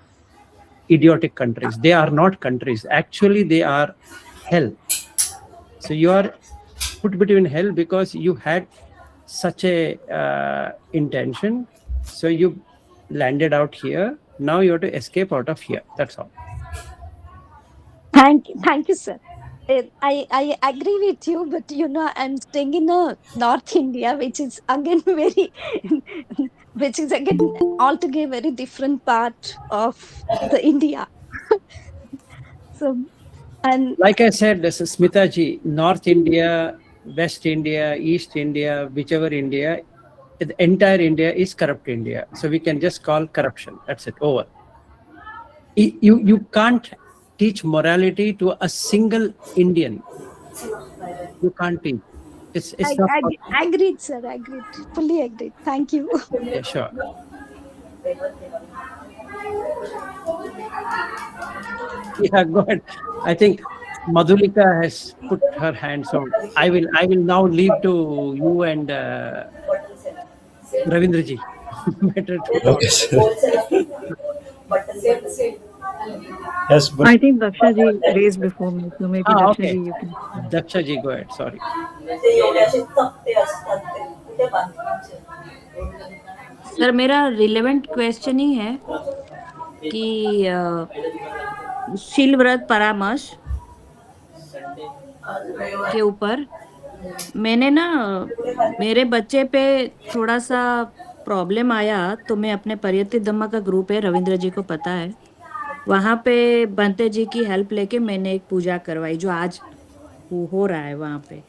idiotic countries. They are not countries. Actually, they are hell. So you are put between hell because you had such a intention. So you landed out here. Now you have to escape out of here. That's all. Thank you, sir. I agree with you, but I'm staying in North India, which is again which is again altogether very different part of the India. So And Like I said, this is Smita ji, North India, West India, East India, whichever India, the entire India is corrupt India. So we can just call corruption. That's it. Over. You can't teach morality to a single Indian. You can't teach. It's not possible. agreed, sir. Agreed. Fully agreed. Thank you. Yeah, sure. Yeah, go ahead. I think Madhulika has put her hands on. I will now leave to you and Ravindra ji. Better to talk. Okay, sir. Yes, but I think Daksha ji raised before me, so maybe Daksha Okay. ji you can. Daksha ji, go ahead. Sorry. Sir मेरा relevant question ही है कि शील व्रत परामर्श के ऊपर मैंने ना मेरे बच्चे पे थोड़ा सा प्रॉब्लम आया तो मैं अपने परियति धम्मा का ग्रुप है, रविंद्र जी को पता है, वहाँ पे बंते जी की हेल्प लेके मैंने एक पूजा करवाई जो आज हो रहा है वहाँ पे।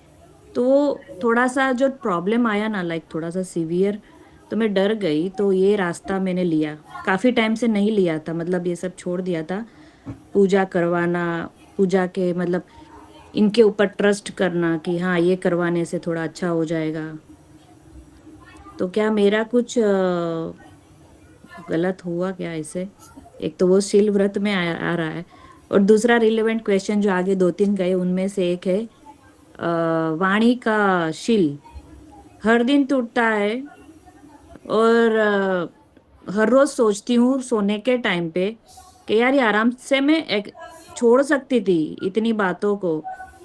तो थोड़ा सा जो प्रॉब्लम आया ना, लाइक थोड़ा सा सीवियर, तो मैं डर गई, तो ये रास्ता मैंने लिया। काफ़ी टाइम से नहीं लिया था, मतलब ये सब छोड़ दिया था, पूजा करवाना, पूजा के मतलब इनके ऊपर ट्रस्ट करना कि हाँ ये करवाने से थोड़ा अच्छा हो जाएगा। तो क्या मेरा कुछ गलत हुआ क्या इससे? एक तो वो शील व्रत में आ रहा है, और दूसरा रिलेवेंट क्वेश्चन जो आगे 2-3 गए उनमें से एक है वाणी का शील हर दिन टूटता है, और हर रोज सोचती हूँ सोने के टाइम पे कि यार ये आराम से मैं छोड़ सकती थी इतनी बातों को,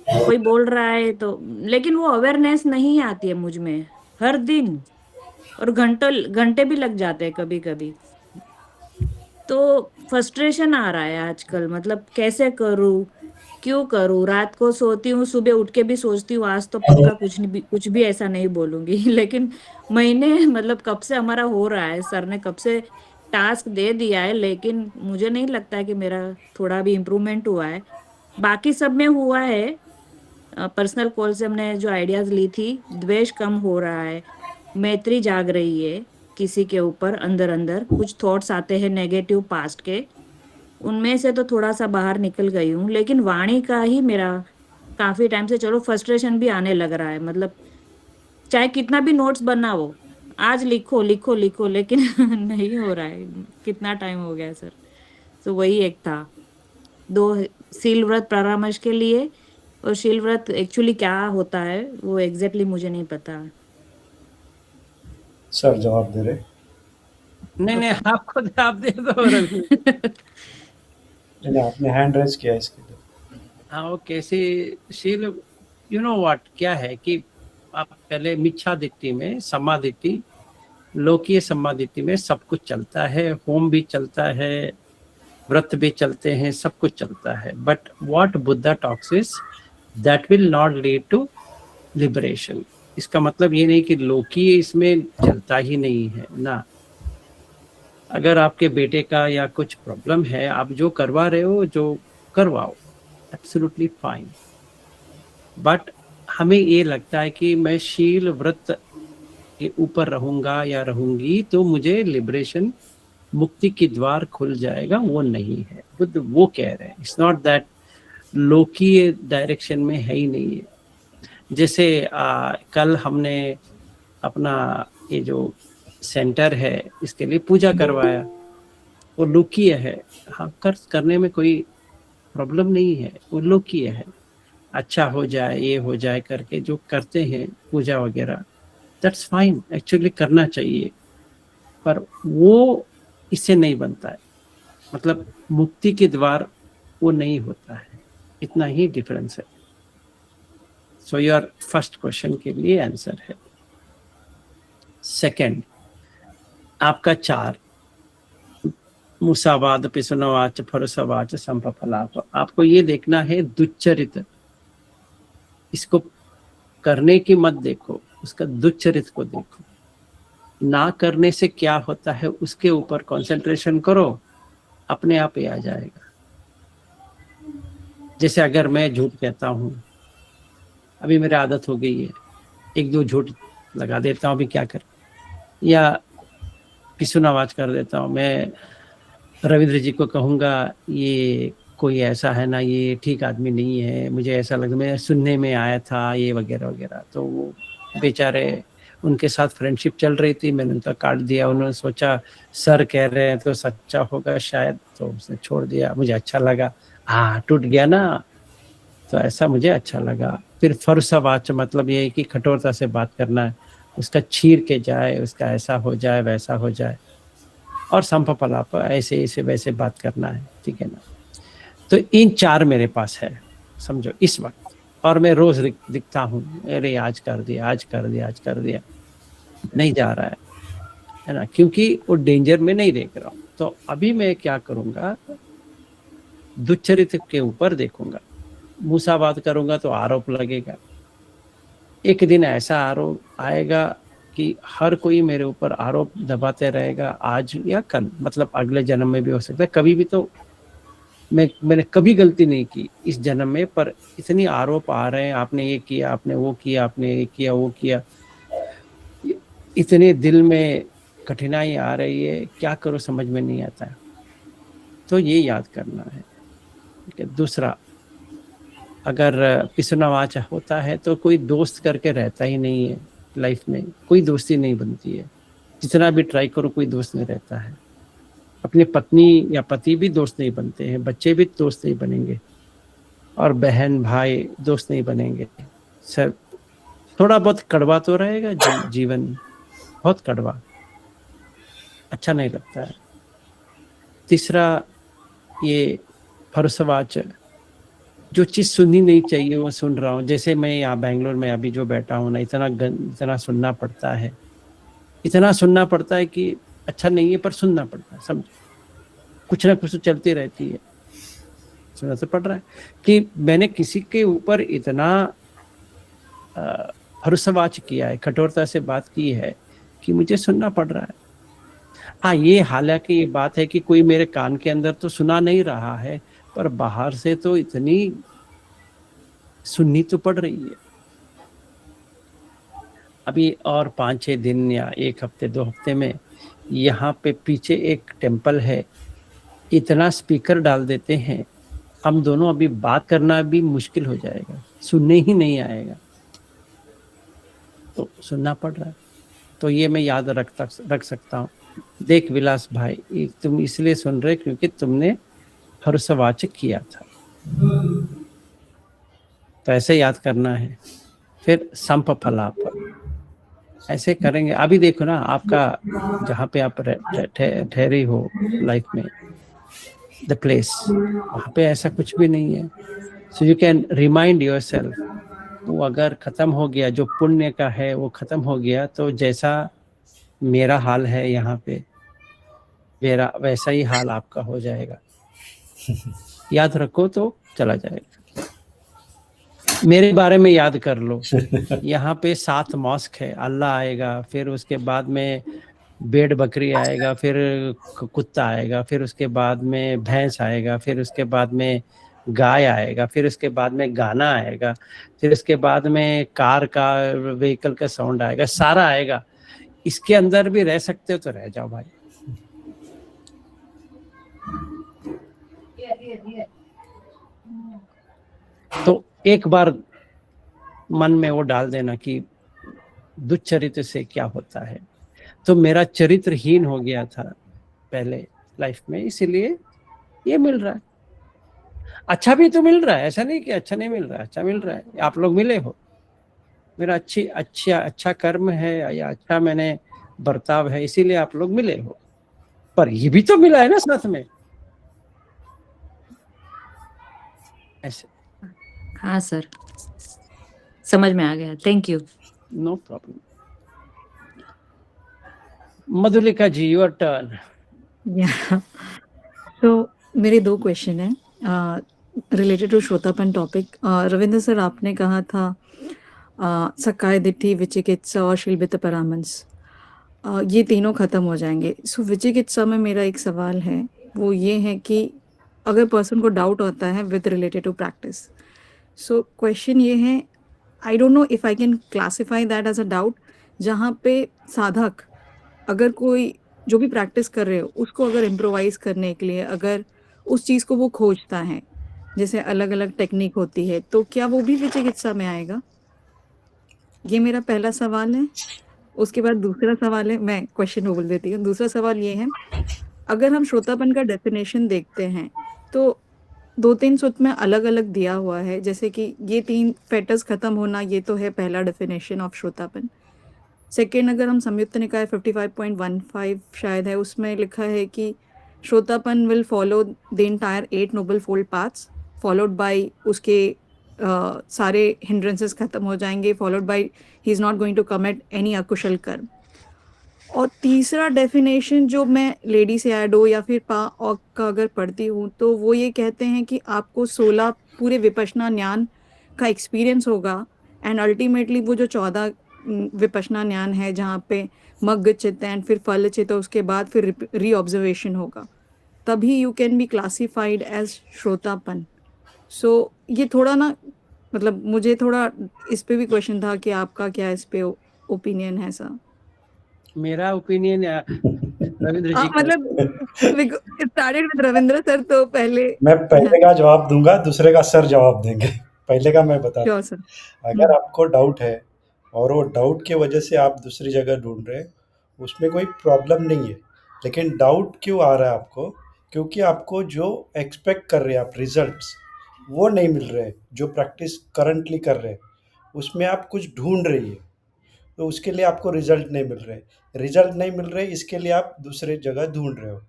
कोई बोल रहा है तो, लेकिन वो अवेयरनेस नहीं आती है मुझ में हर दिन, और घंटे भी लग जाते हैं कभी कभी। तो फ्रस्ट्रेशन आ रहा है आजकल, मतलब कैसे करूँ, क्यों करूँ? रात को सोती हूँ, सुबह उठ के भी सोचती हूँ आज तो पक्का कुछ भी ऐसा नहीं बोलूंगी लेकिन महीने मतलब कब से हमारा हो रहा है, सर ने कब से टास्क दे दिया है, लेकिन मुझे नहीं लगता है कि मेरा थोड़ा भी इम्प्रूवमेंट हुआ है। बाकी सब में हुआ है, पर्सनल कॉल से हमने जो आइडियाज ली थी, द्वेष कम हो रहा है, मैत्री जाग रही है किसी के ऊपर, अंदर अंदर कुछ थॉट्स आते हैं नेगेटिव पास्ट के, उनमें से तो थोड़ा सा बाहर निकल गई हूँ। लेकिन वाणी का ही मेरा काफी टाइम से चलो फ्रस्ट्रेशन भी आने लग रहा है, मतलब चाहे कितना भी नोट्स बनाओ, आज लिखो लिखो लिखो, लेकिन नहीं हो रहा है। कितना टाइम हो गया सर? तो वही एक था, 2 शील व्रत परामर्श के लिए, और शील व्रत एक्चुअली क्या होता है वो एग्जैक्टली मुझे नहीं पता। सर जवाब दे रहे। नहीं आपको आप दे दो रवि। नहीं, आपने हैंड रेज किया इसके लिए। हाँ, वो कैसे शील, यू नो व्हाट, क्या है कि आप पहले मिच्छादित्य में, समादित्य, लोकीय समादित्य में सब कुछ चलता है, होम भी चलता है, व्रत भी चलते हैं, सब कुछ चलता है, but what Buddha talks is that will not lead to liberation. इसका मतलब ये नहीं कि लोकीय इसमें चलता ही नहीं है ना। अगर आपके बेटे का या कुछ प्रॉब्लम है, आप जो करवा रहे हो जो करवाओ, एब्सोल्युटली फाइन, बट हमें ये लगता है कि मैं शील व्रत के ऊपर रहूंगा या रहूंगी तो मुझे लिबरेशन, मुक्ति की द्वार खुल जाएगा, वो नहीं है। बुद्ध वो कह रहे हैं, इट्स नॉट दैट लोकीय डायरेक्शन में है ही नहीं है। जैसे कल हमने अपना ये जो सेंटर है इसके लिए पूजा करवाया, वो लोकीय है, हाँ करने में कोई प्रॉब्लम नहीं है, वो लोकीय है, अच्छा हो जाए, ये हो जाए करके जो करते हैं पूजा वगैरह, दैट्स फाइन, एक्चुअली करना चाहिए, पर वो इससे नहीं बनता है, मतलब मुक्ति के द्वार वो नहीं होता है, इतना ही डिफरेंस है। सो योर फर्स्ट क्वेश्चन के लिए आंसर है। सेकंड, आपका 4 मुसावाद पिसुनवाच फरसवाच संपफलाप, आपको ये देखना है दुच्चरित, इसको करने की मत देखो, उसका दुच्चरित को देखो, ना करने से क्या होता है उसके ऊपर कंसंट्रेशन करो, अपने आप ही आ जाएगा। जैसे अगर मैं झूठ कहता हूँ, अभी मेरी आदत हो गई है, एक दो झूठ लगा देता हूँ, अभी क्या कर, या पिसुन आवाज कर देता हूँ। मैं रविंद्र जी को कहूँगा ये कोई ऐसा है ना, ये ठीक आदमी नहीं है, मुझे ऐसा लगा, मैं सुनने में आया था ये वगैरह वगैरह। तो वो बेचारे, उनके साथ फ्रेंडशिप चल रही थी, मैंने उनका काट दिया। उन्होंने सोचा सर कह रहे हैं तो सच्चा होगा शायद, तो उसने छोड़ दिया। मुझे अच्छा लगा, हाँ टूट गया ना, तो ऐसा मुझे अच्छा लगा। फिर फरसवाच मतलब ये है कि कठोरता से बात करना है, उसका छीर के जाए, उसका ऐसा हो जाए वैसा हो जाए। और संपपलाप ऐसे ऐसे वैसे बात करना है, ठीक है ना। तो इन 4 मेरे पास है, समझो इस वक्त। और मैं रोज दिखता हूँ, अरे आज कर दिया, आज कर दिया, आज कर दिया, नहीं जा रहा है ना, क्योंकि वो डेंजर में नहीं देख रहा हूँ। तो अभी मैं क्या करूँगा, दुश्चरित्र के ऊपर देखूंगा। मूसावाद करूंगा तो आरोप लगेगा। एक दिन ऐसा आरोप आएगा कि हर कोई मेरे ऊपर आरोप दबाते रहेगा, आज या कल, मतलब अगले जन्म में भी हो सकता है, कभी भी। तो मैंने कभी गलती नहीं की इस जन्म में, पर इतनी आरोप आ रहे हैं, आपने ये किया, आपने वो किया, आपने ये किया, वो किया, इतने दिल में कठिनाई आ रही है, क्या करो समझ में नहीं आता है। तो ये याद करना है। ठीक है। दूसरा, अगर पिसुनावाच होता है तो कोई दोस्त करके रहता ही नहीं है लाइफ में, कोई दोस्ती नहीं बनती है। जितना भी ट्राई करो कोई दोस्त नहीं रहता है। अपनी पत्नी या पति भी दोस्त नहीं बनते हैं, बच्चे भी दोस्त नहीं बनेंगे, और बहन भाई दोस्त नहीं बनेंगे। सब थोड़ा बहुत कड़वा तो रहेगा जीवन, बहुत कड़वा, अच्छा नहीं लगता है। तीसरा, ये फरसवाच, जो चीज़ सुननी नहीं चाहिए वो सुन रहा हूँ। जैसे मैं यहाँ बेंगलोर में अभी जो बैठा हूँ ना, इतना सुनना पड़ता है, इतना सुनना पड़ता है कि अच्छा नहीं है पर सुनना पड़ता है, समझो। कुछ ना कुछ तो चलती रहती है, सुनना तो पड़ रहा है कि मैंने किसी के ऊपर इतना फरसवाच किया है, कठोरता से बात की है कि मुझे सुनना पड़ रहा है। हाँ, ये हालांकि ये बात है कि कोई मेरे कान के अंदर तो सुना नहीं रहा है, पर बाहर से तो इतनी सुननी तो पड़ रही है। अभी और 5-6 दिन या 1 हफ्ते 2 हफ्ते में यहाँ पे पीछे एक टेम्पल है, इतना स्पीकर डाल देते हैं, हम दोनों अभी बात करना भी मुश्किल हो जाएगा, सुनने ही नहीं आएगा, तो सुनना पड़ रहा है। तो ये मैं याद रख सकता हूँ। देख विलास भाई, तुम इसलिए सुन रहे क्योंकि तुमने फरसवाच किया था, तो ऐसे याद करना है। फिर संपफलाप ऐसे करेंगे। अभी देखो ना, आपका जहाँ पे आप ठहरे हो लाइफ में, द प्लेस, वहाँ पे ऐसा कुछ भी नहीं है। So you can remind your self, वो अगर खत्म हो गया, जो पुण्य का है वो खत्म हो गया, तो जैसा मेरा हाल है यहाँ पे, मेरा वैसा ही हाल आपका हो जाएगा। याद रखो तो चला जाएगा। मेरे बारे में याद कर लो। यहाँ पे 7 मॉस्क है, अल्लाह आएगा, फिर उसके बाद में भेड़ बकरी आएगा, फिर कुत्ता आएगा, फिर उसके बाद में भैंस आएगा, फिर उसके बाद में गाय आएगा, फिर उसके बाद में गाना आएगा, फिर उसके बाद में कार का, व्हीकल का साउंड आएगा, सारा आएगा। इसके अंदर भी रह सकते हो तो रह जाओ भाई। तो एक बार मन में वो डाल देना कि दुश्चरित्र से क्या होता है। तो मेरा चरित्रहीन हो गया था पहले लाइफ में, इसीलिए ये मिल रहा है। अच्छा भी तो मिल रहा है, ऐसा नहीं कि अच्छा नहीं मिल रहा है, अच्छा मिल रहा है। आप लोग मिले हो, मेरा अच्छा कर्म है या अच्छा मैंने बर्ताव है, इसीलिए आप लोग मिले हो। पर ये भी तो मिला है ना साथ में, ऐसे। हाँ सर, समझ में आ गया, thank you. No problem. Madhulika ji, your turn. तो मेरे 2 क्वेश्चन हैं related to Sotapanna topic. Ravindra sir, आपने कहा था सक्काय दिट्ठी, विचिकित्सा और शीलभित परामर्श, ये तीनों खत्म हो जाएंगे। सो विचिकित्सा में मेरा एक सवाल है, वो ये है कि अगर पर्सन को डाउट होता है with related to practice. So question ये है, I don't know if I can classify that as a doubt, जहाँ पे साधक अगर कोई जो भी प्रैक्टिस कर रहे हो उसको अगर इम्प्रोवाइज करने के लिए अगर उस चीज़ को वो खोजता है, जैसे अलग अलग टेक्निक होती है, तो क्या वो भी विचिकित्सा में आएगा? ये मेरा पहला सवाल है। उसके बाद दूसरा सवाल है, मैं क्वेश्चन को बोल देती हूँ। दूसरा सवाल ये है, अगर हम श्रोतापन का डेफिनेशन देखते हैं तो 2-3 सूत्र में अलग-अलग दिया हुआ है, जैसे कि ये 3 फेटर्स खत्म होना, ये तो है पहला डेफिनेशन ऑफ श्रोतापन। सेकंड, अगर हम संयुक्त निकाय 55.15 शायद है, उसमें लिखा है कि Sotapanna will follow the entire 8 noble fold paths, followed by उसके सारे हिंड्रेंसेस खत्म हो जाएंगे, followed by he is not going to commit any अकुशल कर्म। और तीसरा डेफिनेशन जो मैं लेडी से ऐड हो या फिर पा और का अगर पढ़ती हूँ, तो वो ये कहते हैं कि आपको 16 पूरे विपश्यना ज्ञान का एक्सपीरियंस होगा, एंड अल्टीमेटली वो जो 14 विपश्यना ज्ञान है जहाँ पे मग्ग चित्त एंड फिर फल चित्त, उसके बाद फिर री ऑब्जर्वेशन होगा, तभी you can be classified as Sotapanna. सो ये थोड़ा ना, मतलब मुझे थोड़ा इस पे भी क्वेश्चन था कि आपका क्या इस पे ओपिनियन है सर? मेरा ओपिनियन रविंद्र जी का मतलब स्टार्टेड विद रविंद्र सर, तो पहले मैं पहले का जवाब दूंगा, दूसरे का सर जवाब देंगे। पहले का मैं बता श्योर सर। अगर आपको डाउट है और वो डाउट की वजह से आप दूसरी जगह ढूंढ रहे हैं, उसमें कोई प्रॉब्लम नहीं है। लेकिन डाउट क्यों आ रहा है आपको? क्योंकि आपको जो एक्सपेक्ट कर रहे हैं आप रिजल्ट्स, वो नहीं मिल रहे। जो प्रैक्टिस करंटली कर रहे हैं उसमें आप कुछ ढूंढ रही है, तो उसके लिए आपको रिजल्ट नहीं मिल रहे। रिजल्ट नहीं मिल रहे, इसके लिए आप दूसरे जगह ढूंढ रहे हो।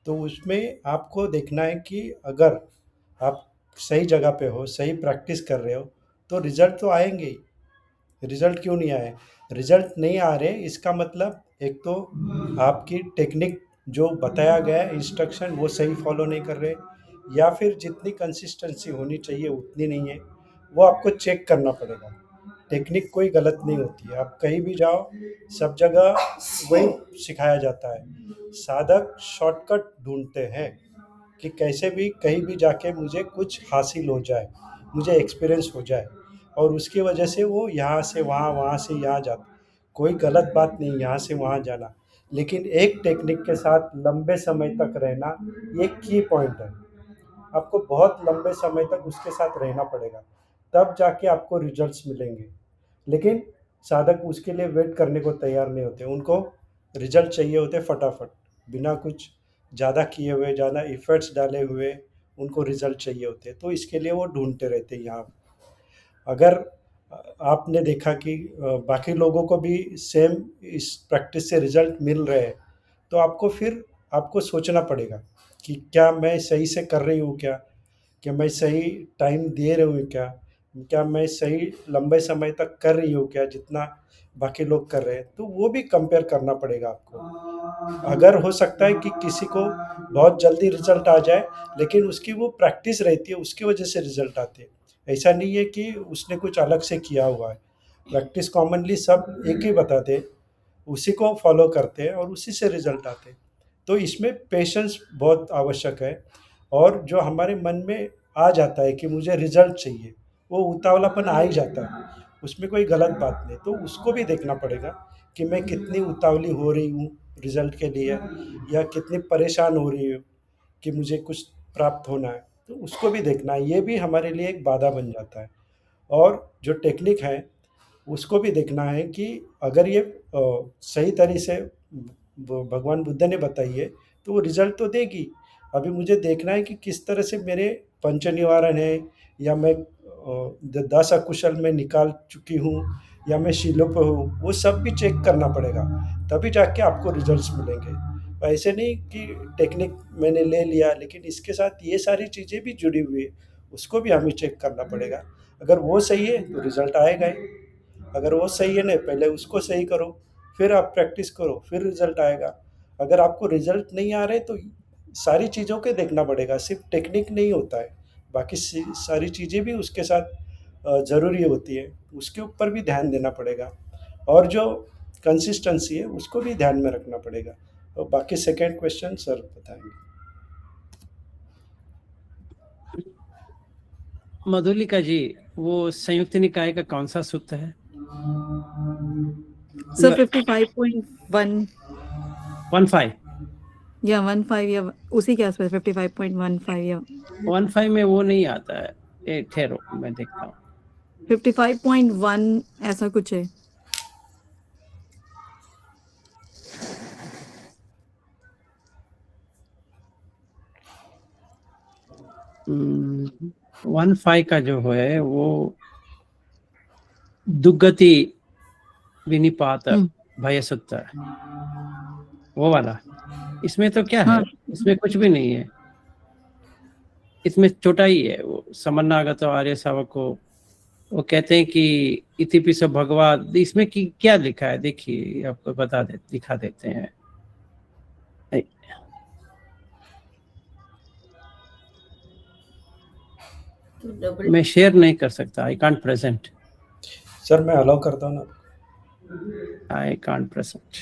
तो उसमें आपको देखना है कि अगर आप सही जगह पे हो, सही प्रैक्टिस कर रहे हो, तो रिजल्ट तो आएंगे ही। रिजल्ट क्यों नहीं आए? रिजल्ट नहीं आ रहे, इसका मतलब एक तो आपकी टेक्निक जो बताया गया है इंस्ट्रक्शन, वो सही फॉलो नहीं कर रहे, या फिर जितनी कंसिस्टेंसी होनी चाहिए उतनी नहीं है। वो आपको चेक करना पड़ेगा। टेक्निक कोई गलत नहीं होती है, आप कहीं भी जाओ सब जगह वही सिखाया जाता है। साधक शॉर्टकट ढूंढते हैं कि कैसे भी कहीं भी जाके मुझे कुछ हासिल हो जाए, मुझे एक्सपीरियंस हो जाए, और उसकी वजह से वो यहाँ से वहाँ, वहाँ से यहाँ जाता। कोई गलत बात नहीं यहाँ से वहाँ जाना, लेकिन एक टेक्निक के साथ लंबे समय तक रहना, ये की पॉइंट है। आपको बहुत लंबे समय तक उसके साथ रहना पड़ेगा, तब जाके आपको रिजल्ट्स मिलेंगे। लेकिन साधक उसके लिए वेट करने को तैयार नहीं होते, उनको रिजल्ट चाहिए होते फटाफट, बिना कुछ ज़्यादा किए हुए, ज़्यादा इफ़र्ट्स डाले हुए उनको रिजल्ट चाहिए होते। तो इसके लिए वो ढूंढते रहते हैं यहाँ। अगर आपने देखा कि बाकी लोगों को भी सेम इस प्रैक्टिस से रिजल्ट मिल रहे हैं, तो आपको फिर आपको सोचना पड़ेगा कि क्या मैं सही से कर रही हूँ क्या? क्या मैं सही टाइम दे रही हूँ क्या? क्या मैं सही लंबे समय तक कर रही हूँ क्या, जितना बाकी लोग कर रहे हैं? तो वो भी कंपेयर करना पड़ेगा आपको। अगर हो सकता है कि किसी को बहुत जल्दी रिजल्ट आ जाए, लेकिन उसकी वो प्रैक्टिस रहती है, उसकी वजह से रिजल्ट आते हैं। ऐसा नहीं है कि उसने कुछ अलग से किया हुआ है। प्रैक्टिस कॉमनली सब एक ही बताते हैं, उसी को फॉलो करते हैं और उसी से रिजल्ट आते हैं। तो इसमें पेशेंस बहुत आवश्यक है, और जो हमारे मन में आ जाता है कि मुझे रिजल्ट चाहिए, वो उतावलापन आ ही जाता है, उसमें कोई गलत बात नहीं। तो उसको भी देखना पड़ेगा कि मैं कितनी उतावली हो रही हूँ रिजल्ट के लिए, या कितनी परेशान हो रही हूँ कि मुझे कुछ प्राप्त होना है। तो उसको भी देखना है, ये भी हमारे लिए एक बाधा बन जाता है। और जो टेक्निक है उसको भी देखना है कि अगर ये सही तरह से भगवान बुद्ध ने बताई है, तो वो रिजल्ट तो देगी। अभी मुझे देखना है कि किस तरह से मेरे पंच निवारण है, या मैं 10 अकुशल में निकाल चुकी हूँ, या मैं शीलों पे हूँ, वो सब भी चेक करना पड़ेगा, तभी जाके आपको रिजल्ट्स मिलेंगे। ऐसे नहीं कि टेक्निक मैंने ले लिया, लेकिन इसके साथ ये सारी चीज़ें भी जुड़ी हुई है, उसको भी हमें चेक करना पड़ेगा। अगर वो सही है तो रिजल्ट आएगा ही, अगर वो सही है नहीं, पहले उसको सही करो, फिर आप प्रैक्टिस करो, फिर रिजल्ट आएगा। अगर आपको रिजल्ट नहीं आ रहे तो सारी चीज़ों के देखना पड़ेगा, सिर्फ टेक्निक नहीं होता है, बाकी सारी चीज़ें भी उसके साथ ज़रूरी होती है, उसके ऊपर भी ध्यान देना पड़ेगा। और जो कंसिस्टेंसी है उसको भी ध्यान में रखना पड़ेगा। और बाकी सेकंड क्वेश्चन सर बताएंगे। मधुलिका जी, वो संयुक्त निकाय का कौन सा सूत्र है? सर 55.1 15 या 15 या उसी के आसपास 55.15 या 15 में वो नहीं आता है। ठहरो मैं देखता हूँ। 55.1 ऐसा कुछ है। हम्म, 15 का जो है वो दुर्गति विनिपात भय सूत्र, वो वाला। इसमें तो क्या है? हाँ। इसमें कुछ भी नहीं है। इसमें छोटा ही है। वो समन्नागत आर्य शावको, वो कहते हैं कि इति पिसो भगवा। इसमें की क्या लिखा है देखिए, आपको दिखा देते हैं। मैं शेयर नहीं कर सकता। I can't present. सर मैं अलाउ करता हूँ ना। I can't present.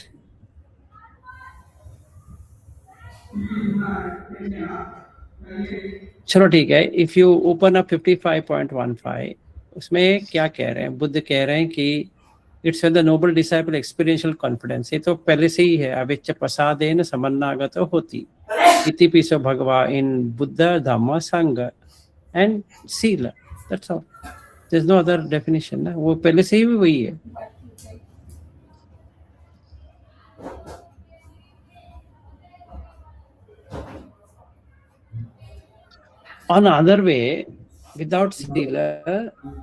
चलो ठीक है। इफ यू ओपन अप 55.15, उसमें क्या कह रहे हैं? बुद्ध कह रहे हैं कि it's the noble disciple experiential confidence. ये तो पहले से ही है। अविच्छ प्रसादेन समन्नागत होती इति पिसो भगवा इन Buddha Dhamma Sangha and sila. That's all. There is no other definition ना। वो पहले से ही वही है। On other way, without sila,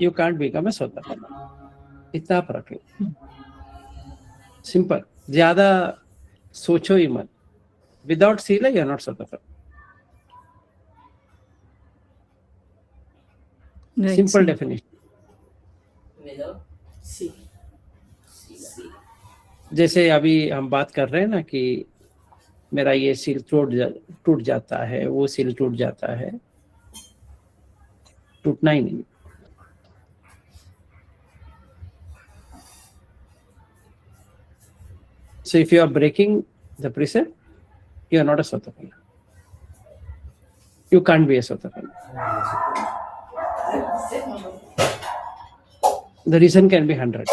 you can't become a sotapanna. इतना फर्क है। सिंपल। ज्यादा सोचो ही मत। Without sila you are not Sotapanna. Simple definition. जैसे अभी हम बात कर रहे हैं ना कि मेरा ये सील टूट जाता है, वो सील टूट जाता है, टूटना ही नहीं। So if you are breaking the precept, you are not a sotapanna. You can't be a sotapanna. The reason can be 100.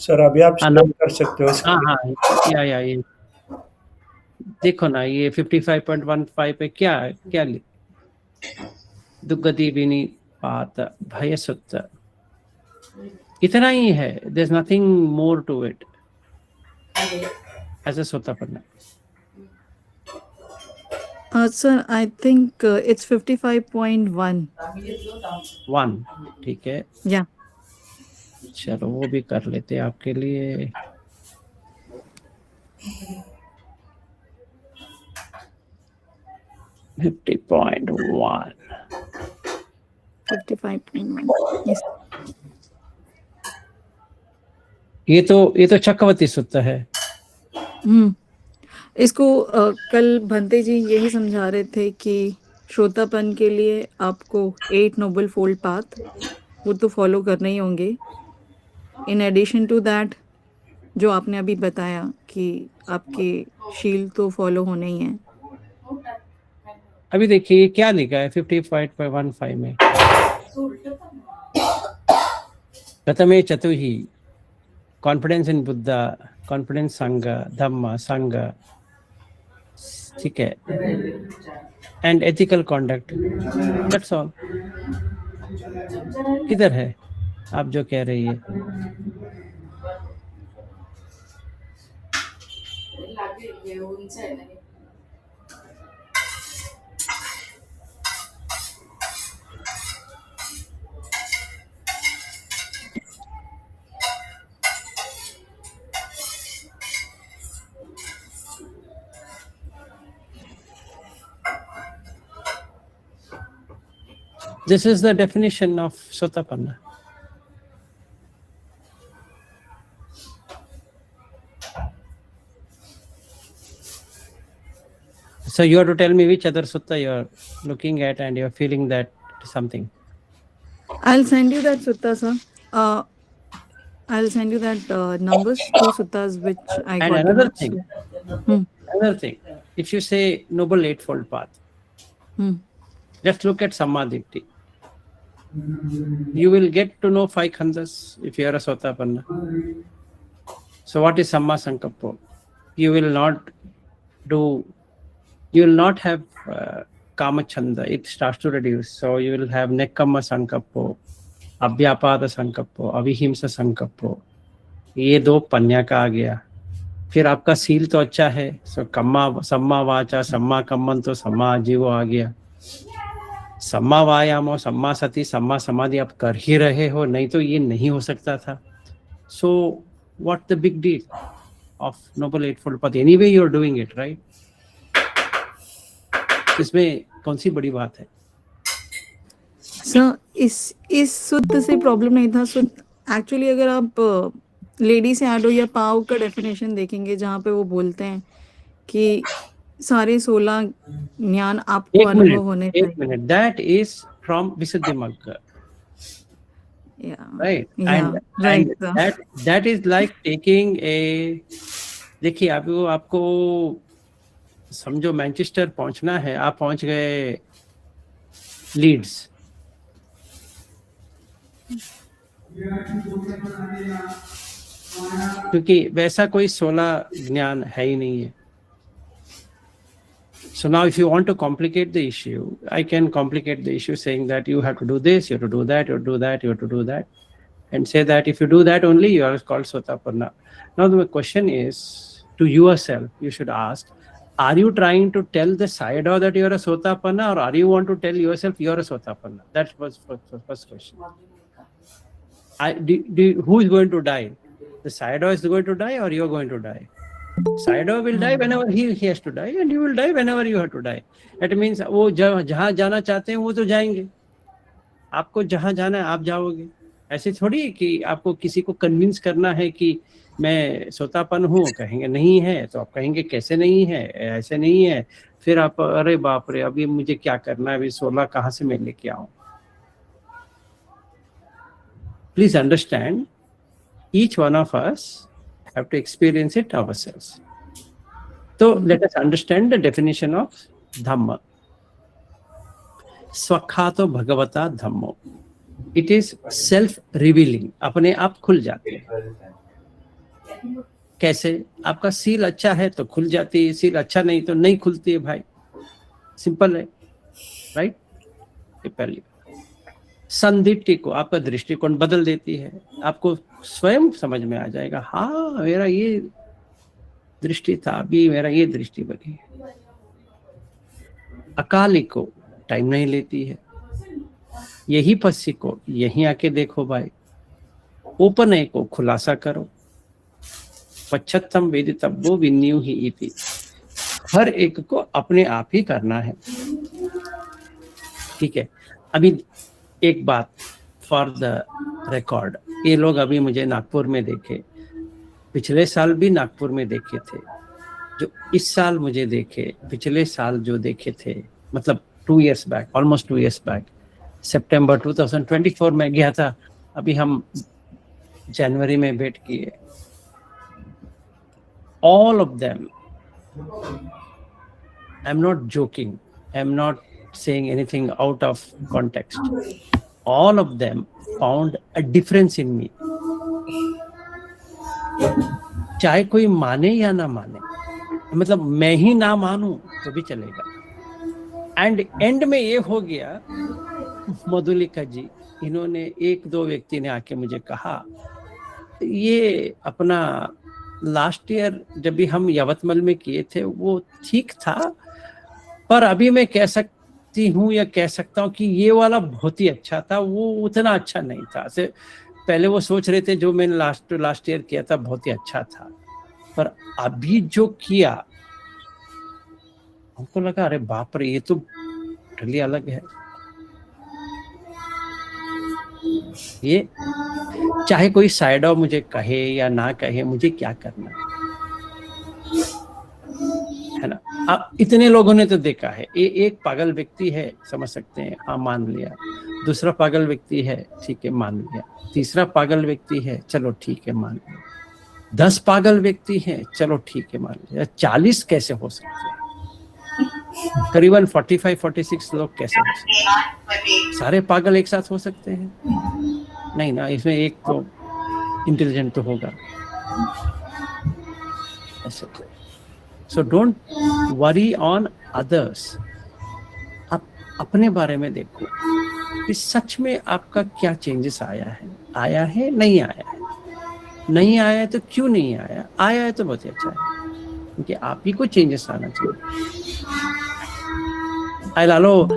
Sir अभी आप स्टॉप कर सकते हो। हाँ, ये देखो ना, ये 55.15 पे क्या दुर्गति विनिपात भय सूत्र, इतना ही है। There is nothing more to it as a Sotapanna. Sir I think it's 55.1 ठीक है। या चलो वो भी कर लेते हैं आपके लिए। $50.1 yes. ये तो चक्रवर्ती सूत्र है। इसको कल भंते जी यही समझा रहे थे कि श्रोतापन के लिए आपको 8 नोबल फोल्ड पाथ वो तो फॉलो करने ही होंगे। इन एडिशन टू दैट जो आपने अभी बताया कि आपके शील तो फॉलो होने ही हैं। अभी देखिए क्या लिखा है 55.15 में। प्रथमे चतुहि कॉन्फिडेंस इन बुद्धा, कॉन्फिडेंस संघ, धम्म संघ, ठीक है, and ethical conduct. That's all. किधर है आप जो कह रही है? This is the definition of Sotapanna. So you have to tell me which other sutta you are looking at and you are feeling that something. I'll send you that sutta, sir. I'll send you that numbers, 2 suttas which I And got to another know. thing, Hmm. another thing, if you say Noble Eightfold Path, let's look at Sammadikti. You will get to know 5 khandhas if you are a Sotapanna. So what is Samma Sankappa? You will not have Kama Chanda. It starts to reduce. So you will have Nekkama Sankappo, Abhyapada Sankappo, Avihimsa Sankappo. ये 2 पन्या का आ गया. फिर आपका seal तो अच्छा है, सो सम्मा वाचा सम्मा कम्मन तो सम्मा आजीवो आ गया. सम्मा वायामो, सम्मा सती, सम्मा समाधि आप कर ही रहे हो, नहीं तो ये नहीं हो सकता था. So what the big deal of noble eightfold path? Anyway you are doing it, right? इसमें कौन सी बड़ी बात है? सर इस सूत्र से प्रॉब्लम नहीं था. एक्चुअली अगर आप लेडी से ऐड हो या पाव का डेफिनेशन देखेंगे, जहाँ पे वो बोलते हैं कि सारे 16 ज्ञान आपको अनुभव होने चाहिए. एक minute, that is from Visuddhimagga, right? And that is like taking a, देखिए आपको समझो मैनचेस्टर पहुंचना है, आप पहुंच गए लीड्स. क्योंकि वैसा कोई 16 ज्ञान है ही नहीं है. So now if you want to complicate the issue, I can complicate the issue saying that you have to do this, you have to do that, you have to do that, you have to do that, and say that if you do that only, you are called Sotapanna. Now the question is, to yourself, you should ask, are you trying to tell the Sayadaw that you are a Sotapanna, or are you want to tell yourself you are a Sotapanna? That was first question. Who is going to die? The Sayadaw is going to die, or you are going to die? Sayadaw will die whenever he has to die, and you will die whenever you have to die. That means वो जहाँ जाना चाहते हैं वो तो जाएंगे, आपको जहाँ जाना है आप जाओगे. ऐसे थोड़ी कि आपको किसी को कन्विंस करना है कि मैं सोतापन हूँ. कहेंगे नहीं है तो आप कहेंगे कैसे नहीं है, ऐसे नहीं है. फिर आप अरे बाप रे, अभी मुझे क्या करना है, अभी 16 कहाँ से मैं लेके आऊँ? Please understand, each one of us have to experience it ourselves. So let us understand the definition of Dhamma. Swakhato Bhagavata Dhammo. It is self-revealing. अपने आप खुल जाते हैं. कैसे? आपका सील अच्छा है तो खुल जाती है, सील अच्छा नहीं तो नहीं खुलती है भाई. सिंपल है, राइट? ये पहली. संदिग्ध को आपका दृष्टिकोण बदल देती है. आपको स्वयं समझ में आ जाएगा, हाँ मेरा ये दृष्टि था, अभी मेरा ये दृष्टि बनी. अकाली को टाइम नहीं लेती है. यही पस्सी को यहीं आके देखो भाई. ओपन को खुलासा करो. पश्चत्तम वेदितव्यो विन्यू ही इति. हर एक को अपने आप ही करना है. ठीक है. अभी एक बात फॉर द रिकॉर्ड, ये लोग अभी मुझे नागपुर में देखे, पिछले साल भी नागपुर में देखे थे, जो इस साल मुझे देखे, पिछले साल जो देखे थे, मतलब 2 years back, almost 2 years back, सितंबर 2024 में गया था. अभी हम जनवरी में भेंट किए. All of them, I am not joking, I am not saying anything out of context, all of them found a difference in me. चाहे कोई माने या ना माने, मतलब मैं ही ना मानूं तो भी चलेगा. एंड एंड में ये हो गया, मधुलिका जी, इन्होंने 1-2 व्यक्ति ने आके मुझे कहा, ये अपना लास्ट ईयर जब भी हम यवतमल में किए थे वो ठीक था, पर अभी मैं कह सकती हूँ या कह सकता हूँ कि ये वाला बहुत ही अच्छा था, वो उतना अच्छा नहीं था. से पहले वो सोच रहे थे जो मैंने लास्ट ईयर किया था बहुत ही अच्छा था, पर अभी जो किया हमको लगा अरे बाप रे, ये तो टोटली अलग है. ये चाहे कोई साइडाव मुझे कहे या ना कहे, मुझे क्या करना है ना. अब इतने लोगों ने तो देखा है. एक पागल व्यक्ति है, समझ सकते हैं, हाँ मान लिया. दूसरा पागल व्यक्ति है, ठीक है मान लिया. तीसरा पागल व्यक्ति है, चलो ठीक है मान लिया. 10 पागल व्यक्ति हैं, चलो ठीक है मान लिया. 40 कैसे हो सकते हैं? करीबन 45-46 लोग कैसे हो सकते हैं? सारे पागल एक साथ हो सकते हैं? नहीं ना, इसमें एक तो इंटेलिजेंट तो होगा ऐसे। So don't worry on others, आप अपने बारे में देखो कि सच में आपका क्या चेंजेस आया है नहीं आया है। नहीं आया है तो क्यों नहीं आया, आया है तो बहुत अच्छा है, क्योंकि आप ही को चेंजेस आना चाहिए। आई लालो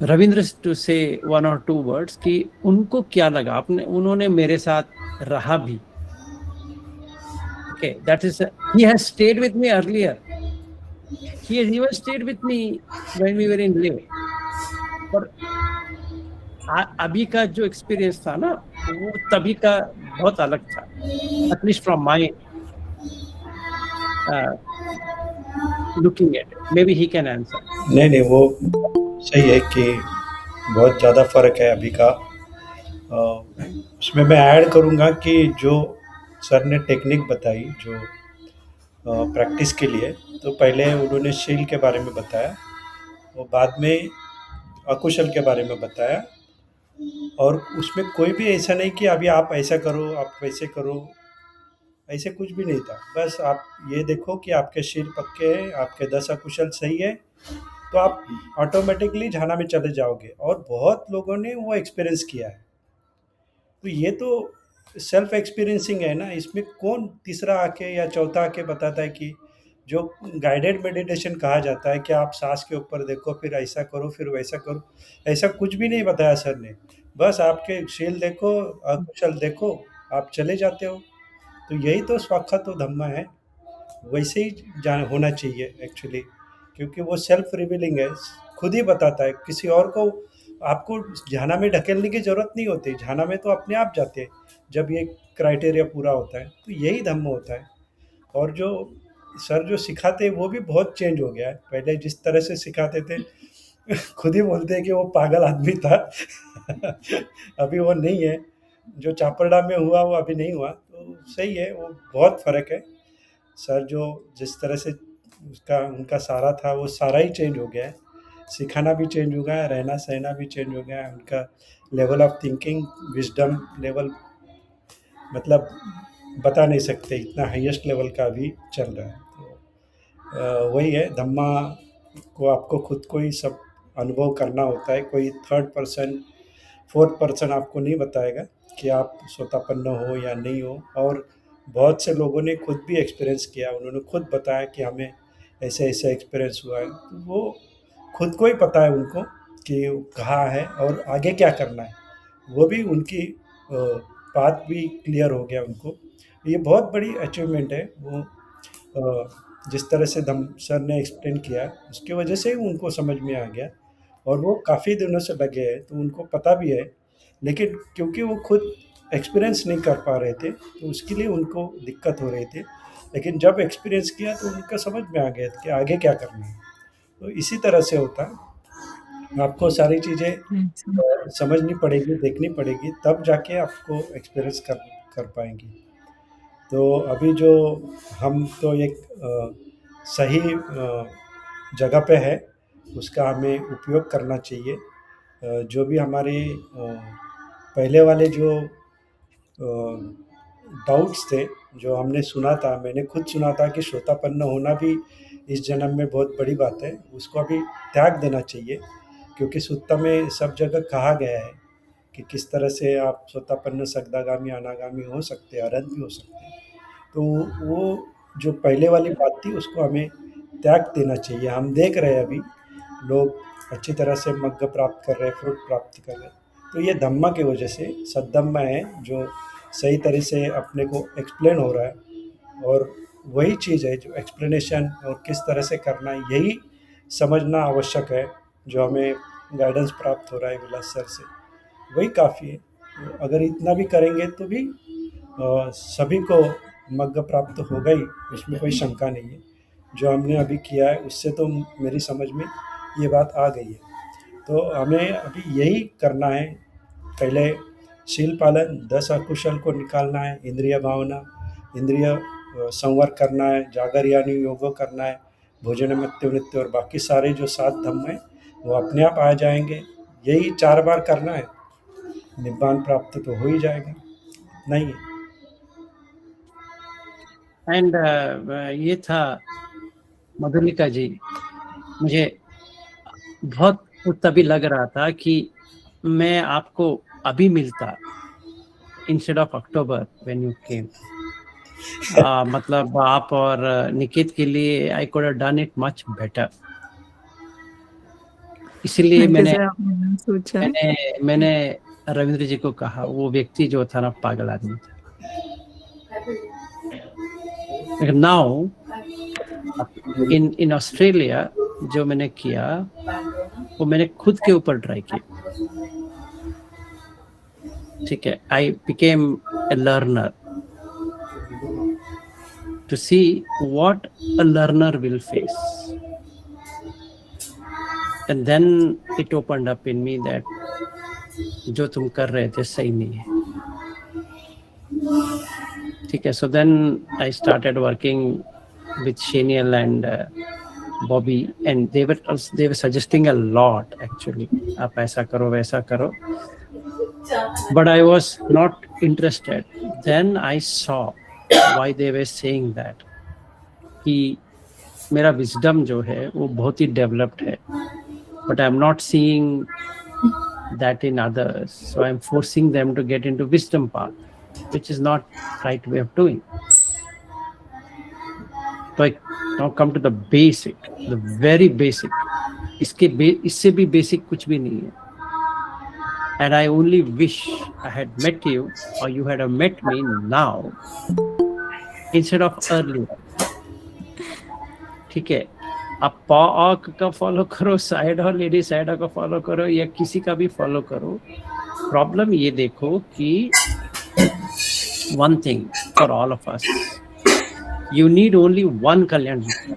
रविंद्र टू से 1 or 2 वर्ड्स कि उनको क्या लगा, उन्होंने मेरे साथ रहा भी। Okay, that is he has stayed with me earlier. He has even stayed with me when we were in Leh. पर अभी का जो एक्सपीरियंस था ना, वो तभी का बहुत अलग था, at least from my looking at. May be he can answer. नहीं, वो सही है कि बहुत ज़्यादा फ़र्क है अभी का। उसमें मैं ऐड करूँगा कि जो सर ने टेक्निक बताई जो प्रैक्टिस के लिए, तो पहले उन्होंने शील के बारे में बताया, और बाद में अकुशल के बारे में बताया, और उसमें कोई भी ऐसा नहीं कि अभी आप ऐसा करो, आप वैसे करो, ऐसे कुछ भी नहीं था। बस आप ये देखो कि आपके शील पक्के हैं, आपके 10 अकुशल सही है, तो आप ऑटोमेटिकली झाना में चले जाओगे। और बहुत लोगों ने वो एक्सपीरियंस किया है। तो ये तो सेल्फ एक्सपीरियंसिंग है ना, इसमें कौन तीसरा आके या चौथा आके बताता है कि जो गाइडेड मेडिटेशन कहा जाता है कि आप सांस के ऊपर देखो, फिर ऐसा करो, फिर वैसा करो, ऐसा कुछ भी नहीं बताया सर ने। बस आपके शील देखो, अकुशल देखो, आप चले जाते हो। तो यही तो स्वाक्षातो धम्मा है, वैसे ही होना चाहिए एक्चुअली, क्योंकि वो सेल्फ रिवीलिंग है, खुद ही बताता है। किसी और को आपको झाना में ढकेलने की ज़रूरत नहीं होती, झाना में तो अपने आप जाते हैं जब ये क्राइटेरिया पूरा होता है। तो यही धम्म होता है। और जो सर जो सिखाते हैं वो भी बहुत चेंज हो गया है। पहले जिस तरह से सिखाते थे खुद ही बोलते हैं कि वो पागल आदमी था अभी वो नहीं है, जो चापरडा में हुआ वो अभी नहीं हुआ। तो सही है, वो बहुत फ़र्क है। सर जो जिस तरह से उनका सारा था, वो सारा ही चेंज हो गया है। सिखाना भी चेंज हो गया है, रहना सहना भी चेंज हो गया है, उनका level of thinking, wisdom level, मतलब बता नहीं सकते, इतना हाईएस्ट लेवल का अभी चल रहा है। तो वही है, धम्मा को आपको खुद को ही सब अनुभव करना होता है। कोई थर्ड पर्सन, फोर्थ पर्सन आपको नहीं बताएगा कि आप स्वतःपन्न हो या नहीं हो। और बहुत से लोगों ने खुद भी एक्सपीरियंस किया, उन्होंने खुद बताया कि हमें ऐसे ऐसा एक्सपीरियंस हुआ है। तो वो खुद को ही पता है उनको कि कहाँ है और आगे क्या करना है। वो भी उनकी पाथ भी क्लियर हो गया उनको। ये बहुत बड़ी अचीवमेंट है। वो जिस तरह से सर ने एक्सप्लेन किया, उसकी वजह से ही उनको समझ में आ गया। और वो काफ़ी दिनों से लगे हैं, तो उनको पता भी है, लेकिन क्योंकि वो खुद एक्सपीरियंस नहीं कर पा रहे थे, तो उसके लिए उनको दिक्कत हो रही थी। लेकिन जब एक्सपीरियंस किया तो उनका समझ में आ गया कि आगे क्या करना है। तो इसी तरह से होता है, आपको सारी चीज़ें समझनी पड़ेगी, देखनी पड़ेगी, तब जाके आपको एक्सपीरियंस कर पाएंगी। तो अभी जो हम तो एक सही जगह पे है, उसका हमें उपयोग करना चाहिए। जो भी हमारे पहले वाले जो डाउट्स थे, जो हमने सुना था, मैंने खुद सुना था कि श्रोतापन्न होना भी इस जन्म में बहुत बड़ी बात है, उसको अभी त्याग देना चाहिए। क्योंकि सुत्ता में सब जगह कहा गया है कि किस तरह से आप स्वतःपन्न, सगदागामी, अनागामी हो सकते हैं, अरहंत भी हो सकते हैं। तो वो जो पहले वाली बात थी, उसको हमें त्याग देना चाहिए। हम देख रहे हैं अभी लोग अच्छी तरह से मग्ग प्राप्त कर रहे हैं, फ्रूट प्राप्त कर रहे हैं। तो ये धम्मा की वजह से सद्धम्मा है, जो सही तरह से अपने को एक्सप्लेन हो रहा है। और वही चीज़ है जो एक्सप्लेनेशन और किस तरह से करना है, यही समझना आवश्यक है, जो हमें गाइडेंस प्राप्त हो रहा है विलास सर से, वही काफ़ी है। तो अगर इतना भी करेंगे तो भी सभी को मग्ग प्राप्त होगा ही, उसमें कोई शंका नहीं है। जो हमने अभी किया है उससे तो मेरी समझ में ये बात आ गई है। तो हमें अभी यही करना है, पहले शील पालन, 10 अकुशल को निकालना है, इंद्रिय भावना, इंद्रिय संवर करना है, जागर यानी योग करना है, भोजन मृत्यु नित्य और बाकी सारे जो 7 धम्म हैं वो अपने आप आ जाएंगे। यही 4 बार करना है, निब्बान प्राप्त तो हो ही जाएगा। नहीं है। एंड ये था मधुलिका जी, मुझे बहुत तभी लग रहा था कि मैं आपको अभी मिलता instead of October when you came. मतलब आप और निकित के लिए I could have done it much better. इसलिए आपने सोचा? मैंने रविंद्र जी को कहा, वो व्यक्ति जो था ना पागल आदमी था। नाउ इन ऑस्ट्रेलिया जो मैंने किया वो मैंने खुद के ऊपर ट्राई किया, ठीक है। I became a learner to see what a learner will face, and then it opened up in me that जो तुम कर रहे थे सही नहीं है, ठीक है। So then I started working with Shaniel and Bobby, and they were suggesting a lot actually, आप ऐसा करो वैसा करो, but I was not interested. Then I saw why they were saying that, कि मेरा wisdom जो है वो बहुत ही developed है, but I am not seeing that in others, so I am forcing them to get into wisdom path, which is not right way of doing. तो now come to the basic, the very basic. इससे भी basic कुछ भी नहीं है. And I only wish I had met you, or you had met me now instead of earlier. ठीक है, आप पॉक का फॉलो करो, साइड और लेडी साइड का फॉलो करो, या किसी का भी फॉलो करो. प्रॉब्लम ये देखो कि one thing for all of us, you need only one Kalyan Mitra.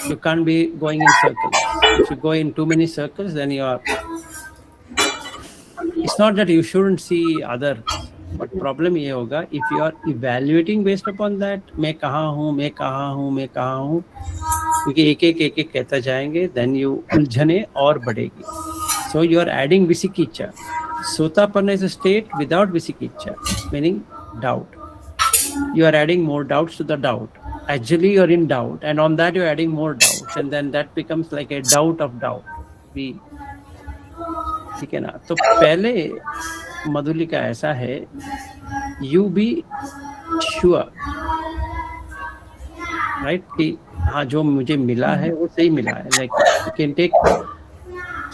You can't be going in circles. If you go in too many circles, then you are. It's not that you shouldn't see others, but problem ये होगा if you are evaluating based upon that, मैं कहाँ हूँ, मैं कहाँ हूँ, मैं कहाँ हूँ, क्योंकि एक कहता जाएंगे, then you उलझने और बढ़ेगी. So you are adding visikiccha. Sotapanna is a state without visikiccha, meaning doubt. You are adding more doubts to the doubt. Actually, you are in doubt, and on that you are adding more doubts, and then that becomes like a doubt of doubt. ठीक है ना? तो पहले मधुलिका ऐसा है, you be sure, right? कि हाँ जो मुझे मिला है वो सही मिला है. Like you can take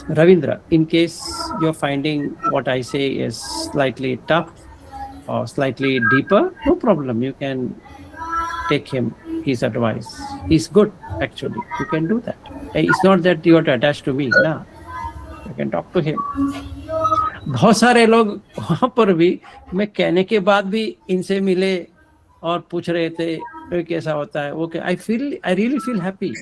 Ravindra, in case you're finding what I say is slightly tough or slightly deeper, no problem. You can take him, his advice. He's good, actually. You can do that. It's not that you are attached to me. Nah. You can talk to him. बहुत सारे लोग वहाँ पर भी मैं कहने के बाद भी इनसे मिले और पूछ रहे थे कैसा होता है. Okay, I really feel happy.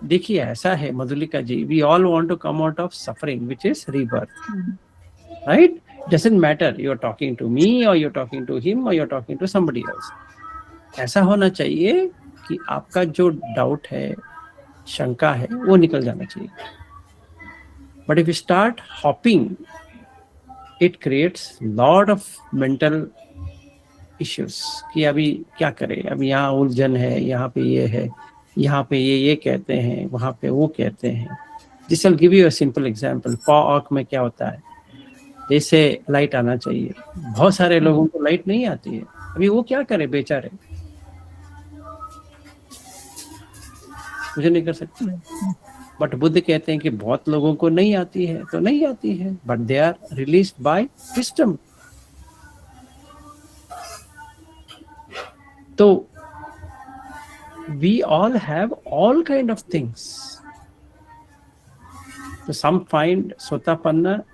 देखिए ऐसा है मधुलिका जी, we all want to come out of suffering, which is rebirth, right? Doesn't matter you're talking to me or you're talking to him or you're talking to somebody else. ऐसा होना चाहिए कि आपका जो doubt है, शंका है, वो निकल जाना चाहिए. But if you start hopping, it creates lot of mental issues कि अभी क्या करें, अभी यहाँ उलझन है, यहाँ पे ये है, यहाँ पे ये कहते हैं, वहाँ पे वो कहते हैं. This will give you a simple example. Pock में क्या होता है, जैसे लाइट आना चाहिए, बहुत सारे लोगों को लाइट नहीं आती है. अभी वो क्या करे बेचारे, मुझे नहीं कर सकते. बट बुद्ध कहते हैं कि बहुत लोगों को नहीं आती है, तो नहीं आती है, but they are released by wisdom. तो we all have all kind of things. So some find Sotapanna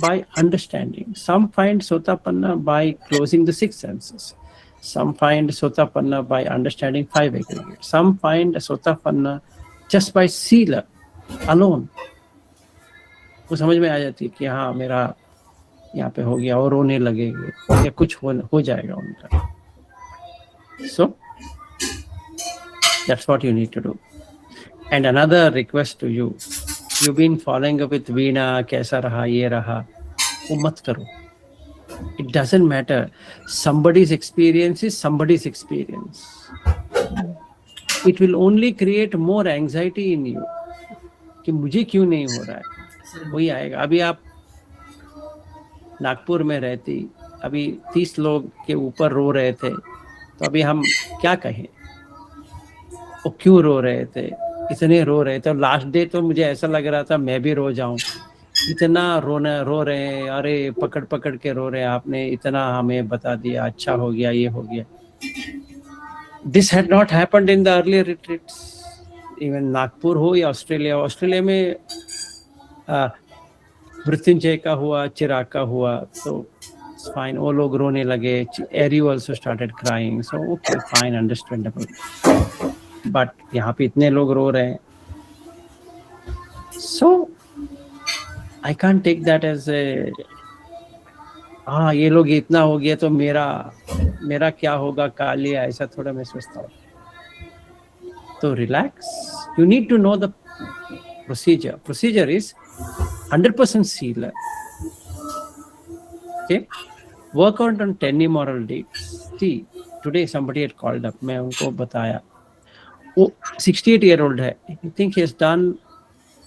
by understanding, some find Sotapanna by closing the 6 senses, some find Sotapanna by understanding 5 aggregates, some find Sotapanna just by sila alone. वो समझ में आ जाती है कि हाँ मेरा यहाँ पे हो गया, और रोने लगेंगे या कुछ हो जाएगा उनका. So That's what you need to do. And another request to you, you've been following up with Veena, कैसा रहा ये रहा, वो मत करो. It doesn't matter. Somebody's experience is somebody's experience. It will only create more anxiety in you. कि मुझे क्यों नहीं हो रहा है, वही आएगा. अभी आप नागपुर में रहती, अभी 30 लोग के ऊपर रो रहे थे, तो अभी हम क्या कहें, वो क्यों रो रहे थे, इतने रो रहे थे. लास्ट डे तो मुझे ऐसा लग रहा था मैं भी रो जाऊं, इतना रो रहे हैं, अरे पकड़ के रो रहे हैं, आपने इतना हमें बता दिया, अच्छा हो गया, ये हो गया. This had not happened in the earlier retreats. Even Nagpur हो या ऑस्ट्रेलिया में मृत्युंजय का हुआ, चिराग का हुआ, तो फाइन, वो लोग रोने लगे. एरी also started crying, so okay fine, understandable. But यहाँ पे इतने लोग रो रहे हैं, so I can't take that as a, हाँ ये लोग इतना हो गया तो मेरा क्या होगा कालिया, ऐसा थोड़ा मैं सोचता हूँ. तो relax. You need to know the procedure is 100% sealer. Okay, work out on 10 immoral deeds. See, today somebody had called up, मैं उनको बताया, वो 68-year-old है. I think he has done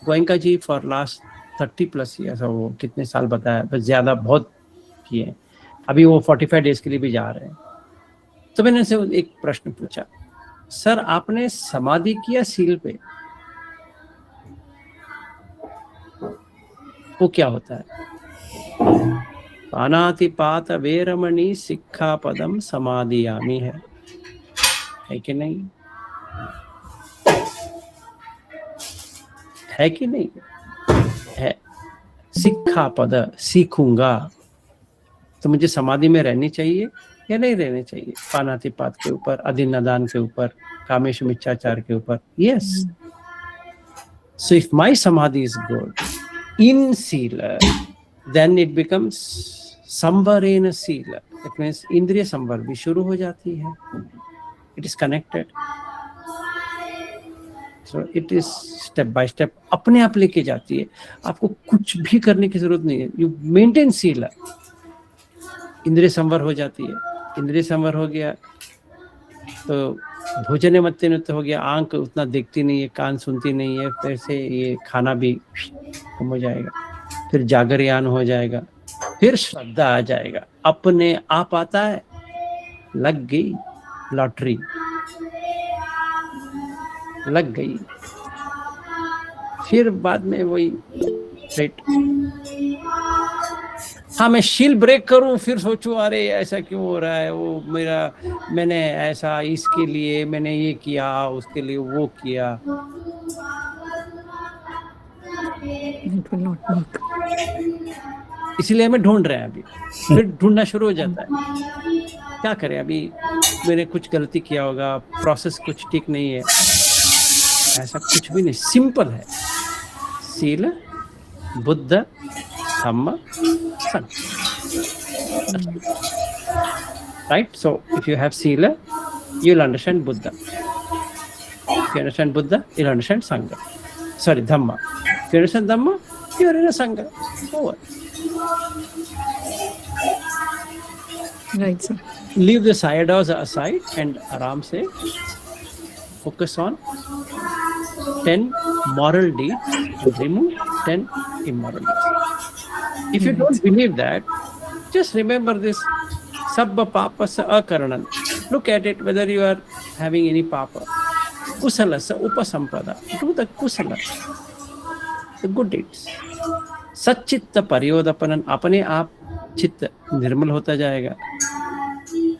Goenka ji for last 30+ years. वो कितने साल बताया, बस ज्यादा बहुत किए. अभी वो 45 days के लिए भी जा रहे हैं. तो मैंने उनसे एक प्रश्न पूछा, सर आपने समाधि किया सील पे, वो क्या होता है? पानातिपात वेरमणि सिक्खापदम समादियामि है कि नहीं? है कि नहीं? है. सिक्खापद, सीखूंगा, तो मुझे समाधि में रहनी चाहिए या नहीं रहनी चाहिए? पानातिपात के ऊपर, अधिन्नदान के ऊपर, कामेश मिच्छाचार के ऊपर. यस. सो इफ माय समाधि is good in sila, then it becomes samvarena sila. That means indriya samvar भी शुरू हो जाती है. It is connected. So it is step by step, अपने आप लेके जाती है. आपको कुछ भी करने की जरूरत नहीं है. You maintain sila. इंद्रिय संवर हो जाती है. इंद्रिय संवर हो गया तो भोजन मत्ते नृत्य हो गया, आंख उतना देखती नहीं है, कान सुनती नहीं है, फिर से ये खाना भी कम हो जाएगा, फिर जागरयान हो जाएगा, फिर श्रद्धा आ जाएगा, अपने आप आता है. लग गई लॉटरी, लग गई. फिर बाद में वही पेट, हाँ मैं शील ब्रेक करूं, फिर सोचूं अरे ऐसा क्यों हो रहा है, वो मैंने ऐसा इसके लिए मैंने ये किया, उसके लिए वो किया. इसलिए हमें ढूंढ रहे हैं अभी. फिर ढूंढना शुरू हो जाता है. क्या करें, अभी मैंने कुछ गलती किया होगा, प्रोसेस कुछ ठीक नहीं है. ऐसा कुछ भी नहीं, सिंपल है. सील, बुद्ध, धम्म, संघ. Right? So if you have sila, you'll understand Buddha. If you understand Buddha, you'll understand Sangha. Sorry, Dhamma. If you understand Dhamma, you're in a Sangha. Over. Right, sir. Leave the sayadas aside and aram se focus on 10 moral deeds and remove 10 immoral deeds. If you don't believe that, just remember this sabba papasa akaranan. Look at it whether you are having any papa. Kusalasa upasampada. Do the kusala, the good deeds. सच्चित्त परियोदपनन, अपने आप चित्त निर्मल होता जाएगा.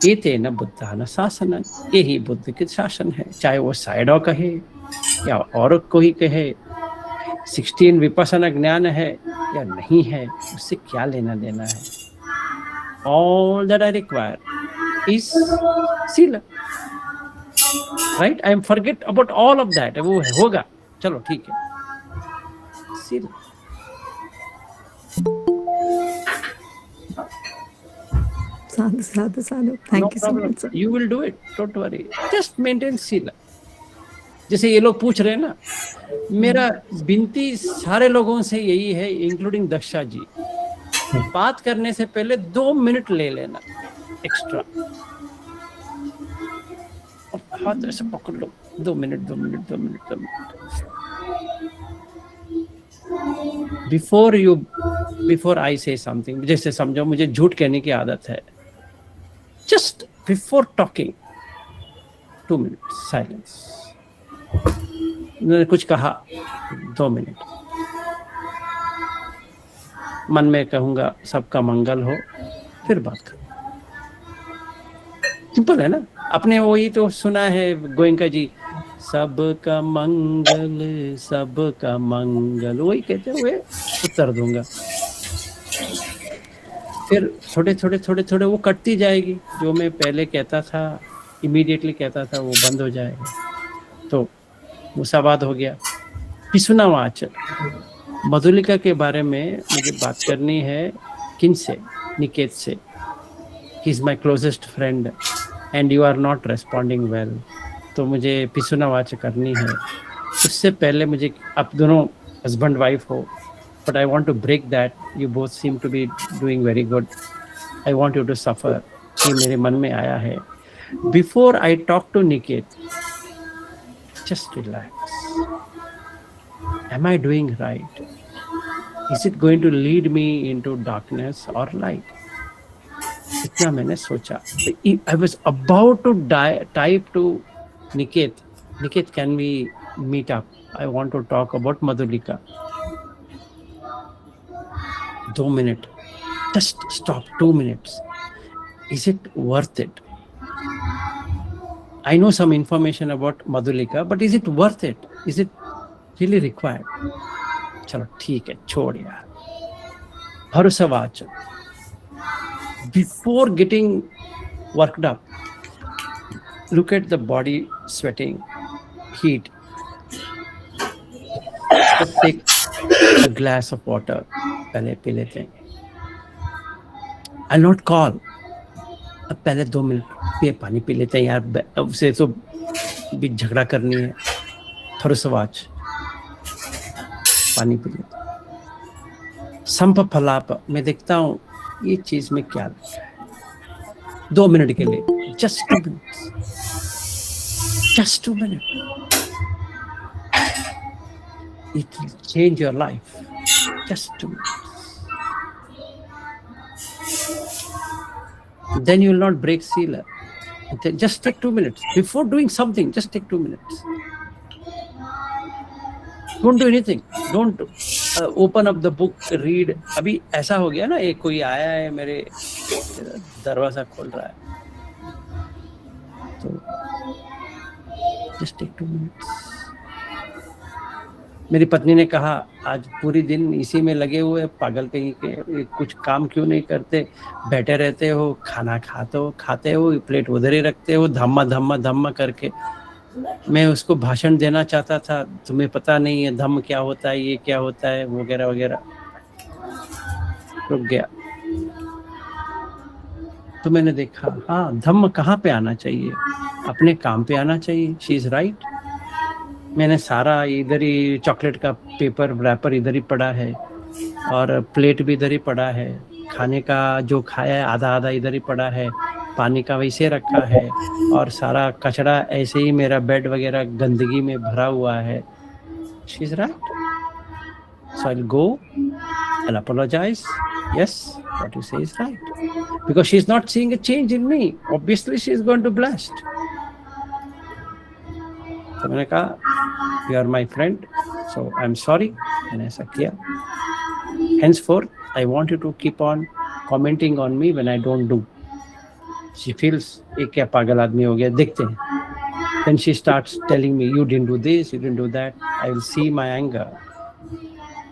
एतेन बुद्धान शासनन, यही बुद्ध के शासन है. चाहे वो साइडो कहे या और कोई कहे, 16 विपස්සना ज्ञान है या नहीं है, उससे क्या लेना देना है. All that I require is sila. Right? I am forget about all of that. वो होगा, चलो ठीक है. Sila. Sadhu. Thank you so much, sir. You will do it. Don't worry. Just maintain sila. जैसे ये लोग पूछ रहे हैं ना, मेरा विनती सारे लोगों से यही है, इंक्लूडिंग दक्षा जी, बात करने से पहले 2 मिनट ले लेना एक्स्ट्रा, और हाथ ऐसे पकड़ लो, 2 minute 2 minute 2 minute 2 minute, before I से समथिंग। जैसे समझो मुझे झूठ कहने की आदत है, just before talking 2 minute silence. मैंने कुछ कहा, 2 मिनट, मन में कहूंगा सबका मंगल हो, फिर बात करूं। सिंपल है ना। अपने वही तो सुना है गोयनका जी, सबका मंगल सबका मंगल, वही कहते हुए उत्तर दूंगा। फिर थोड़े थोड़े थोड़े थोड़े वो कटती जाएगी, जो मैं पहले कहता था इमीडिएटली कहता था वो बंद हो जाएगा। तो मुसावाद हो गया। पिसुना वाचन, मधुलिका के बारे में मुझे बात करनी है। किन से? निकेत से। He is my closest friend and you are not responding well, तो मुझे पिसुना वाच करनी है। उससे पहले मुझे, आप दोनों हस्बैंड वाइफ हो, but I want to break that, you both seem to be doing very good, I want you to suffer, ये मेरे मन में आया है। Before I talk to Niket, just relax. Am I doing right? Is it going to lead me into darkness or light? इतना मैंने सोचा। I was about to type to Niket, can we meet up? I want to talk about Madhulika. 2 minutes. Just stop, 2 minutes. Is it worth it? I know some information about Madhulika, but is it worth it? Is it really required? चलो ठीक है, छोड़ यार। भरोसा वाचन। Before getting worked up, look at the body sweating, heat. Just take a glass of water, पहले P लेते हैं। I'll not call. अब पहले 2 मिनट पानी पी लेते हैं यार, उससे तो भी झगड़ा करनी है। थोरसवाच, पानी पी लेते। संप फलाप, मैं देखता हूँ ये चीज में क्या लिखा है। 2 मिनट के लिए, just 2 minute, just 2 minute, it will change your life. Just 2 minute, then you will not break seal. Just take 2 minutes before doing something. Just take 2 minutes. Don't do anything. Don't open up the book, read. अभी ऐसा हो गया ना, एक कोई आया है मेरे दरवाजा खोल रहा है, तो just take 2 minutes. मेरी पत्नी ने कहा आज पूरी दिन इसी में लगे हुए, पागल कहीं के, कुछ काम क्यों नहीं करते, बैठे रहते हो, खाना खाते हो, प्लेट उधर ही रखते हो, धम्मा धम्मा धम्मा करके। मैं उसको भाषण देना चाहता था, तुम्हें पता नहीं है धम्म क्या होता है, ये क्या होता है, वगैरह वगैरह, रुक गया। तो मैंने देखा, हाँ धम्म कहाँ पे आना चाहिए, अपने काम पे आना चाहिए। She is right. मैंने सारा इधर ही, चॉकलेट का पेपर रैपर इधर ही पड़ा है, और प्लेट भी इधर ही पड़ा है, खाने का जो खाया है आधा आधा इधर ही पड़ा है, पानी का वैसे रखा है, और सारा कचरा ऐसे ही मेरा बेड वगैरह गंदगी में भरा हुआ है। She is right. So I will go, I apologize. Yes, what you say is right, because she is not seeing a change in me. Obviously she is going to blast. तो मैंने कहा, you are my friend, so I'm sorry, मैंने ऐसा किया। Henceforth, I want you to keep on commenting on me when I don't do. She feels, ये क्या पागल आदमी हो गया, देखते हैं। Then she starts telling me, you didn't do this, you didn't do that. I will see my anger,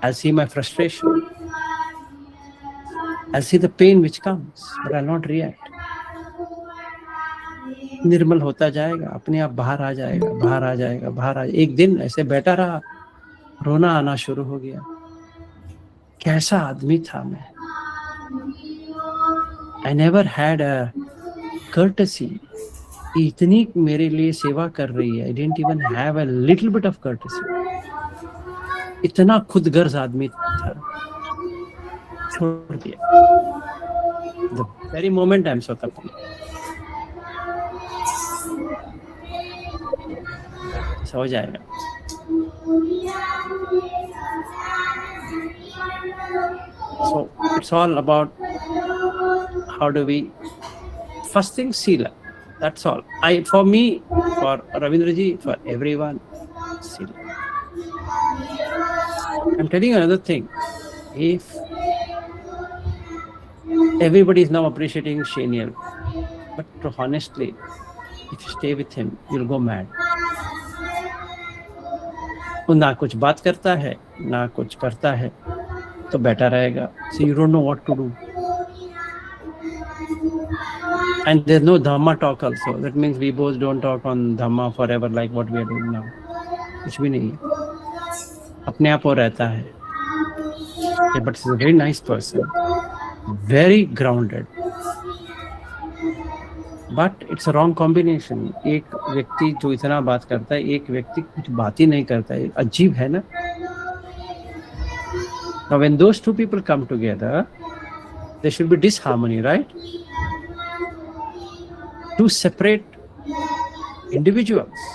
I'll see my frustration, I'll see the pain which comes, but I'll not react. निर्मल होता जाएगा, अपने आप बाहर आ जाएगा, बाहर आ जाएगा, बाहर आ। एक दिन ऐसे बैठा रहा, रोना आना शुरू हो गया। कैसा आदमी था मैं। I never had a courtesy इतनी मेरे लिए सेवा कर रही है, I didn't even have a little bit of courtesy. इतना खुदगर्ज आदमी था, छोड़ दिया। The very moment I am sotapanna, हो जाएगा। So it's all about how do we, first thing Sila, that's all. For me, for Ravindraji, for everyone, Sila. I'm telling you another thing. If everybody is now appreciating Shaniel, but honestly, if you stay with him, you'll go mad. वो ना कुछ बात करता है, ना कुछ करता है, तो बैठा रहेगा. So you don't know what to do. And there's no Dhamma talk also. That means we both don't talk on Dhamma forever like what we are doing now. कुछ भी नहीं है. अपने आप वो रहता है. Yeah, but he's a very nice person. Very grounded. But it's a wrong combination. एक व्यक्ति जो इतना बात करता है, एक व्यक्ति कुछ बात ही नहीं करता है. अजीब है ना? Now when those two people come together, there should be disharmony, right? Two separate individuals.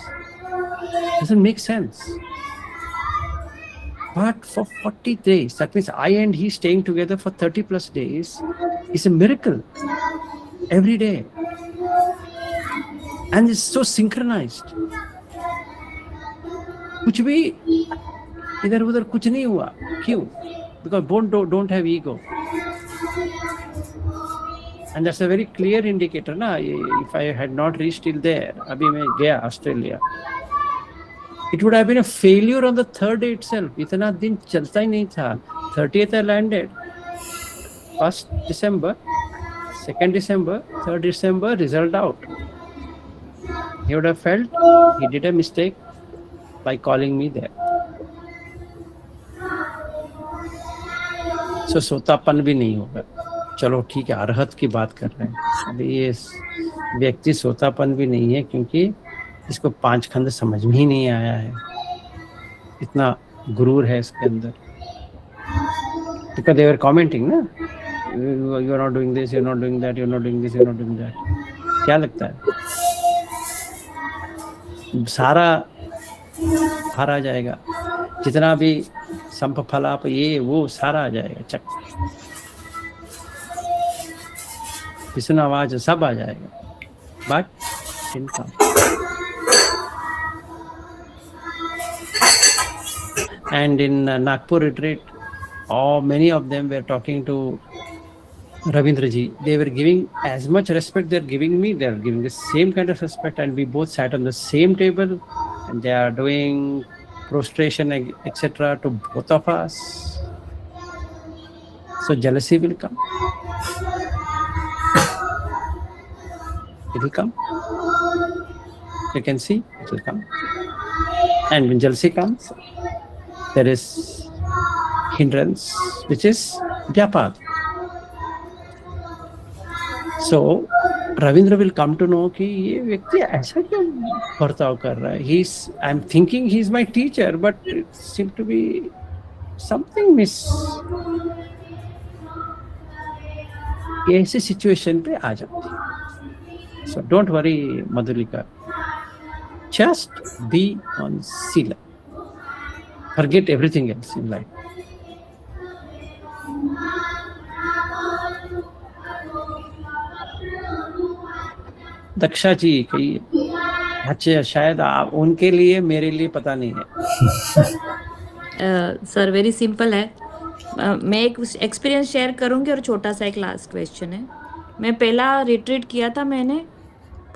Doesn't make sense. But for 40 days, that means I and he staying together for 30 plus days is a miracle. Every day. And it's so synchronized. कुछ भी इधर उधर कुछ नहीं हुआ. क्यों? Because both don't have ego. And that's a very clear indicator ना. If I had not reached till there, अभी मैं गया Australia, it would have been a failure on the third day itself. इतना दिन चलता ही नहीं था. 30th I landed. 1st December, 2nd December, 3rd December, result out. He would have felt he did a mistake by calling me there. So सोतापन भी नहीं होगा. चलो ठीक है, अरहत की बात कर रहे हैं. अभी ये व्यक्ति सोतापन भी नहीं है, क्योंकि इसको 5 खंड समझ में ही नहीं आया है. इतना गुरूर है इसके अंदर. Because they were commenting ना, you are not doing this, you are not doing that, you are not doing this, you are not doing that. क्या लगता है? सारा हार आ जाएगा. जितना भी संप फलाप ये वो सारा आ जाएगा. चक विष्णु आवाज सब आ जाएगा. बट इनका and in Nagpur retreat, many of them were talking to Ravindraji. They were giving as much respect they're giving me, they're giving the same kind of respect, and we both sat on the same table and they are doing prostration etc. to both of us. So jealousy will come. It will come. You can see it will come. And when jealousy comes, there is hindrance, which is vyapad. So Ravindra will come to know कि ये व्यक्ति ऐसा क्यों बर्ताव कर रहा है. I'm thinking he's my teacher, but it seems to be something miss. ये ऐसे सिचुएशन पे आ जाती है. So don't worry, Madhulika. Just be on Sila. Forget everything else in life. Daksha जी कही. अच्छा, शायद आप उनके लिए, मेरे लिए पता नहीं है. सर वेरी सिंपल है. मैं एक एक्सपीरियंस शेयर करूंगी और छोटा सा एक लास्ट क्वेश्चन है. मैं पहला रिट्रीट किया था मैंने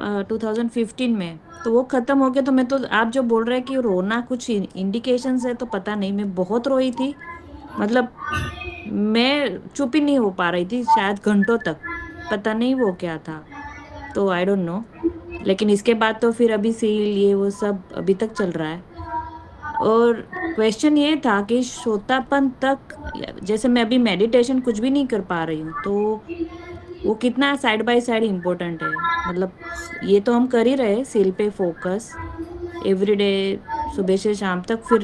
2015 में, तो वो खत्म हो गया. तो मैं तो आप जो बोल रहे हैं कि रोना कुछ इंडिकेशंस है, तो पता नहीं. मैं बहुत रोई थी, मतलब मैं चुप ही नहीं हो पा रही थी शायद घंटों तक. पता नहीं वो क्या था, तो आई डोंट नो. लेकिन इसके बाद तो फिर अभी सील ये वो सब अभी तक चल रहा है. और क्वेश्चन ये था कि श्रोतापन तक, जैसे मैं अभी मेडिटेशन कुछ भी नहीं कर पा रही हूँ, तो वो कितना साइड बाय साइड इम्पोर्टेंट है। मतलब ये तो हम कर ही रहे सील पे फोकस एवरीडे सुबह से शाम तक, फिर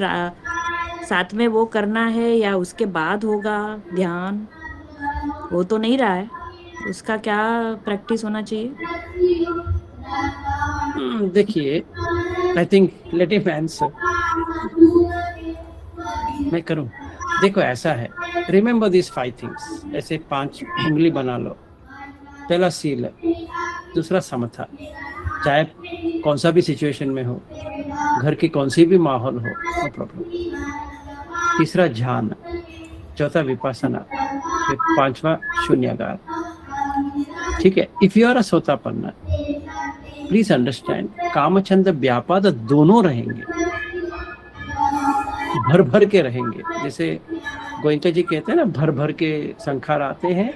साथ में वो करना है या उसके बाद होगा ध्यान, वो तो नहीं रहा है। उसका क्या प्रैक्टिस होना चाहिए? देखिए, I think let him answer, मैं करूं। देखो ऐसा है, रिमेंबर दिस 5 थिंग्स, ऐसे 5 उंगली बना लो। पहला सील है, दूसरा समथा, चाहे कौन सा भी सिचुएशन में हो, घर की कौन सी भी माहौल हो, नो प्रॉब्लम। तीसरा ध्यान, चौथा विपासना, फिर 5वां शून्यागार। ठीक है, if you are a sotapanna, please understand, कामचंद व्यापाद दोनों रहेंगे, भर भर के रहेंगे। जैसे गोयंका जी कहते हैं ना, भर भर के संखार आते हैं,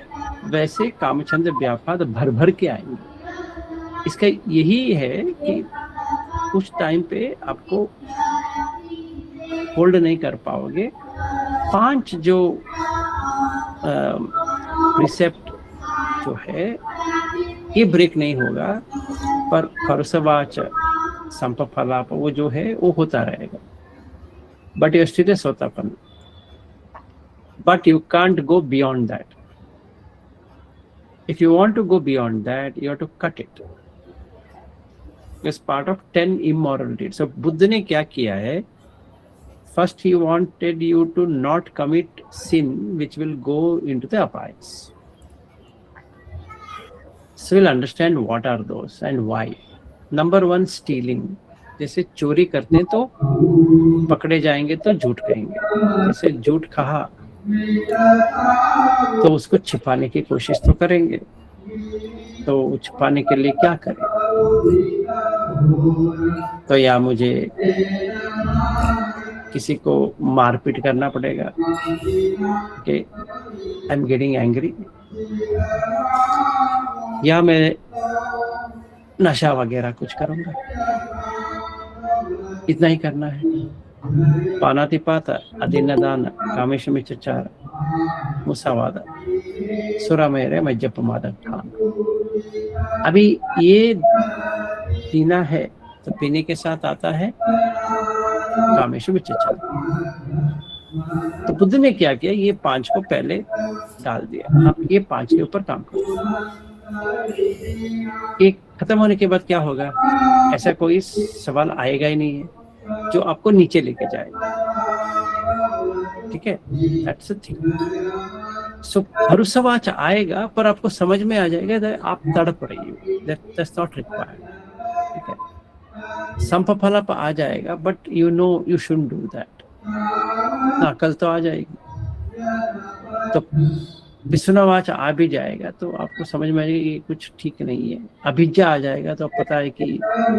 वैसे कामचंद व्यापाद भर भर के आएंगे। इसका यही है कि कुछ टाइम पे आपको होल्ड नहीं कर पाओगे। 5 जो प्रिसेप्ट जो है ये ब्रेक नहीं होगा, पर फरसवाच संपफलाप वो जो है वो होता रहेगा। But you still sotapanna, but you can't go beyond that. If you want to go beyond that, you have to cut it. It's part of 10 immoral deeds. So Buddha ने क्या किया है? First he wanted you to not commit sin which will go into the apayas. So we'll understand what are those and why. Number 1, stealing. जैसे चोरी करते हैं तो पकड़े जाएंगे तो झूठ कहेंगे। जैसे झूठ कहा तो उसको छिपाने की कोशिश तो करेंगे, तो छिपाने के लिए क्या करें? तो या मुझे किसी को मारपीट करना पड़ेगा कि आई एम गेटिंग एंग्री, या मैं नशा वगैरह कुछ करूंगा। इतना ही करना है। पानातिपात, अधीनदान, कामेशमिचार, मुसावादा, सुरामेरे मज्जपमाद ठान। अभी ये पीना है तो पीने के साथ आता है कामेशमिचार। तो बुद्ध ने क्या किया, ये 5 को पहले डाल दिया। अब ये 5 के ऊपर काम करो। एक खत्म होने के बाद क्या होगा? ऐसा कोई सवाल आएगा ही नहीं है जो आपको नीचे लेके जाएगा। ठीक है, दैट्स द थिंग। सो भरोसावाच आएगा, पर आपको समझ में आ जाएगा कि आप तड़प रही हो, दैट्स नॉट रिक्वायर्ड। ठीक है, संपफलप आ जाएगा, but you know you shouldn't do that. अकल तो आ जाएगी, तो विष्णुवाच आ भी जाएगा तो आपको समझ में आएगा कि कुछ ठीक नहीं है। अभिज्ञा आ जाएगा तो पता है कि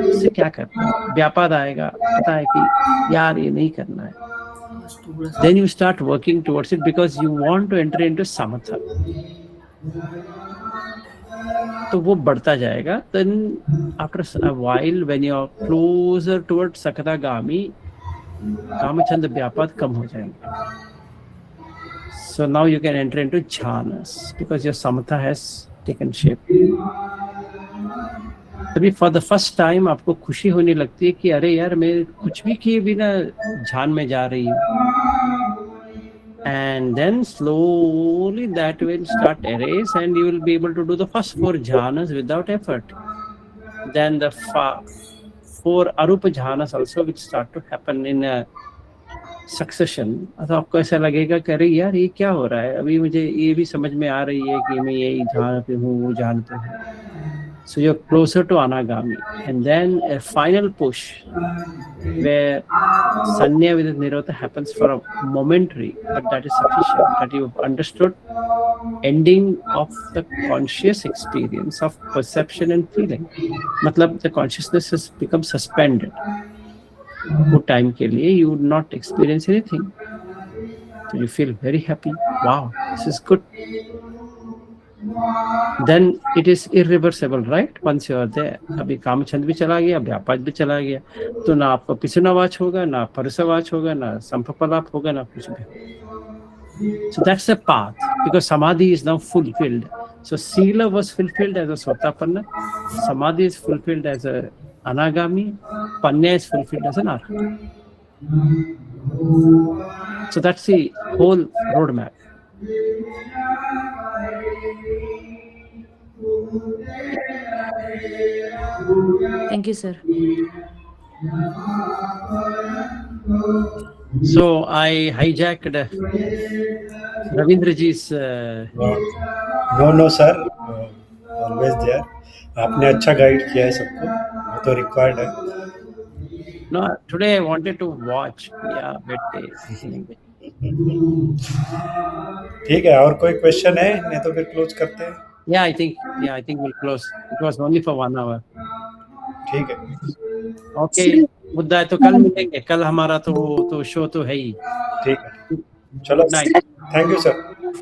इससे क्या करना है। व्यापाद आएगा, पता है कि यार ये नहीं करना है। Then you start working towards it because you want to enter into samatha. तो वो बढ़ता जाएगा। Then after a while when you are closer towards sakadagami, कामचंद व्यापाद कम हो जाएंगे। So now you can enter into jhanas because your samatha has taken shape. तभी for the first time आपको खुशी होने लगती है कि अरे यार मैं कुछ भी किए बिना ध्यान में जा रही हूँ। And then slowly that will start erase and you will be able to do the first 4 jhanas without effort. Then the 4 arupa jhanas also will start to happen in a succession. तो आपको ऐसा लगेगा कि अरे यार ये क्या हो रहा है, अभी मुझे ये भी समझ में आ रही है कि मैं यही ध्यान पे हूँ, वो ध्यान पे हूँ। So you're closer to anagami, and then a final push where sanya with nirodha happens for a momentary, but that is sufficient, that you've understood ending of the conscious experience of perception and feeling. मतलब the consciousness has become suspended. वो time के लिए you would not experience anything, so you feel very happy. Wow, this is good. Then it is irreversible, right? Once you are there, अभी कामचंद भी चला गया, व्यापाद भी चला गया, तो ना आपको पिछुनावाच होगा, ना परसवाच होगा, ना संपपलाप होगा, ना कुछ भी। So that's the path, because samadhi is now fulfilled. So Sila was fulfilled as a Sotapanna, Samadhi is fulfilled as a Anagami, Panya is fulfilled as an Arhat. So that's the whole roadmap. Thank you, sir. So I hijacked Ravindraji's no sir, always there. आपने अच्छा guide किया है सबको, वो तो required है। no, today I wanted to watch. Yeah, but ठीक है, और कोई क्वेश्चन है? नहीं तो फिर क्लोज करते हैं। yeah, I think we'll close. It was only for 1 hour. ठीक है, Okay, मुद्दा है तो कल मिलेंगे। कल हमारा तो शो तो है ही। ठीक है, चलो, Good night. Thank you sir.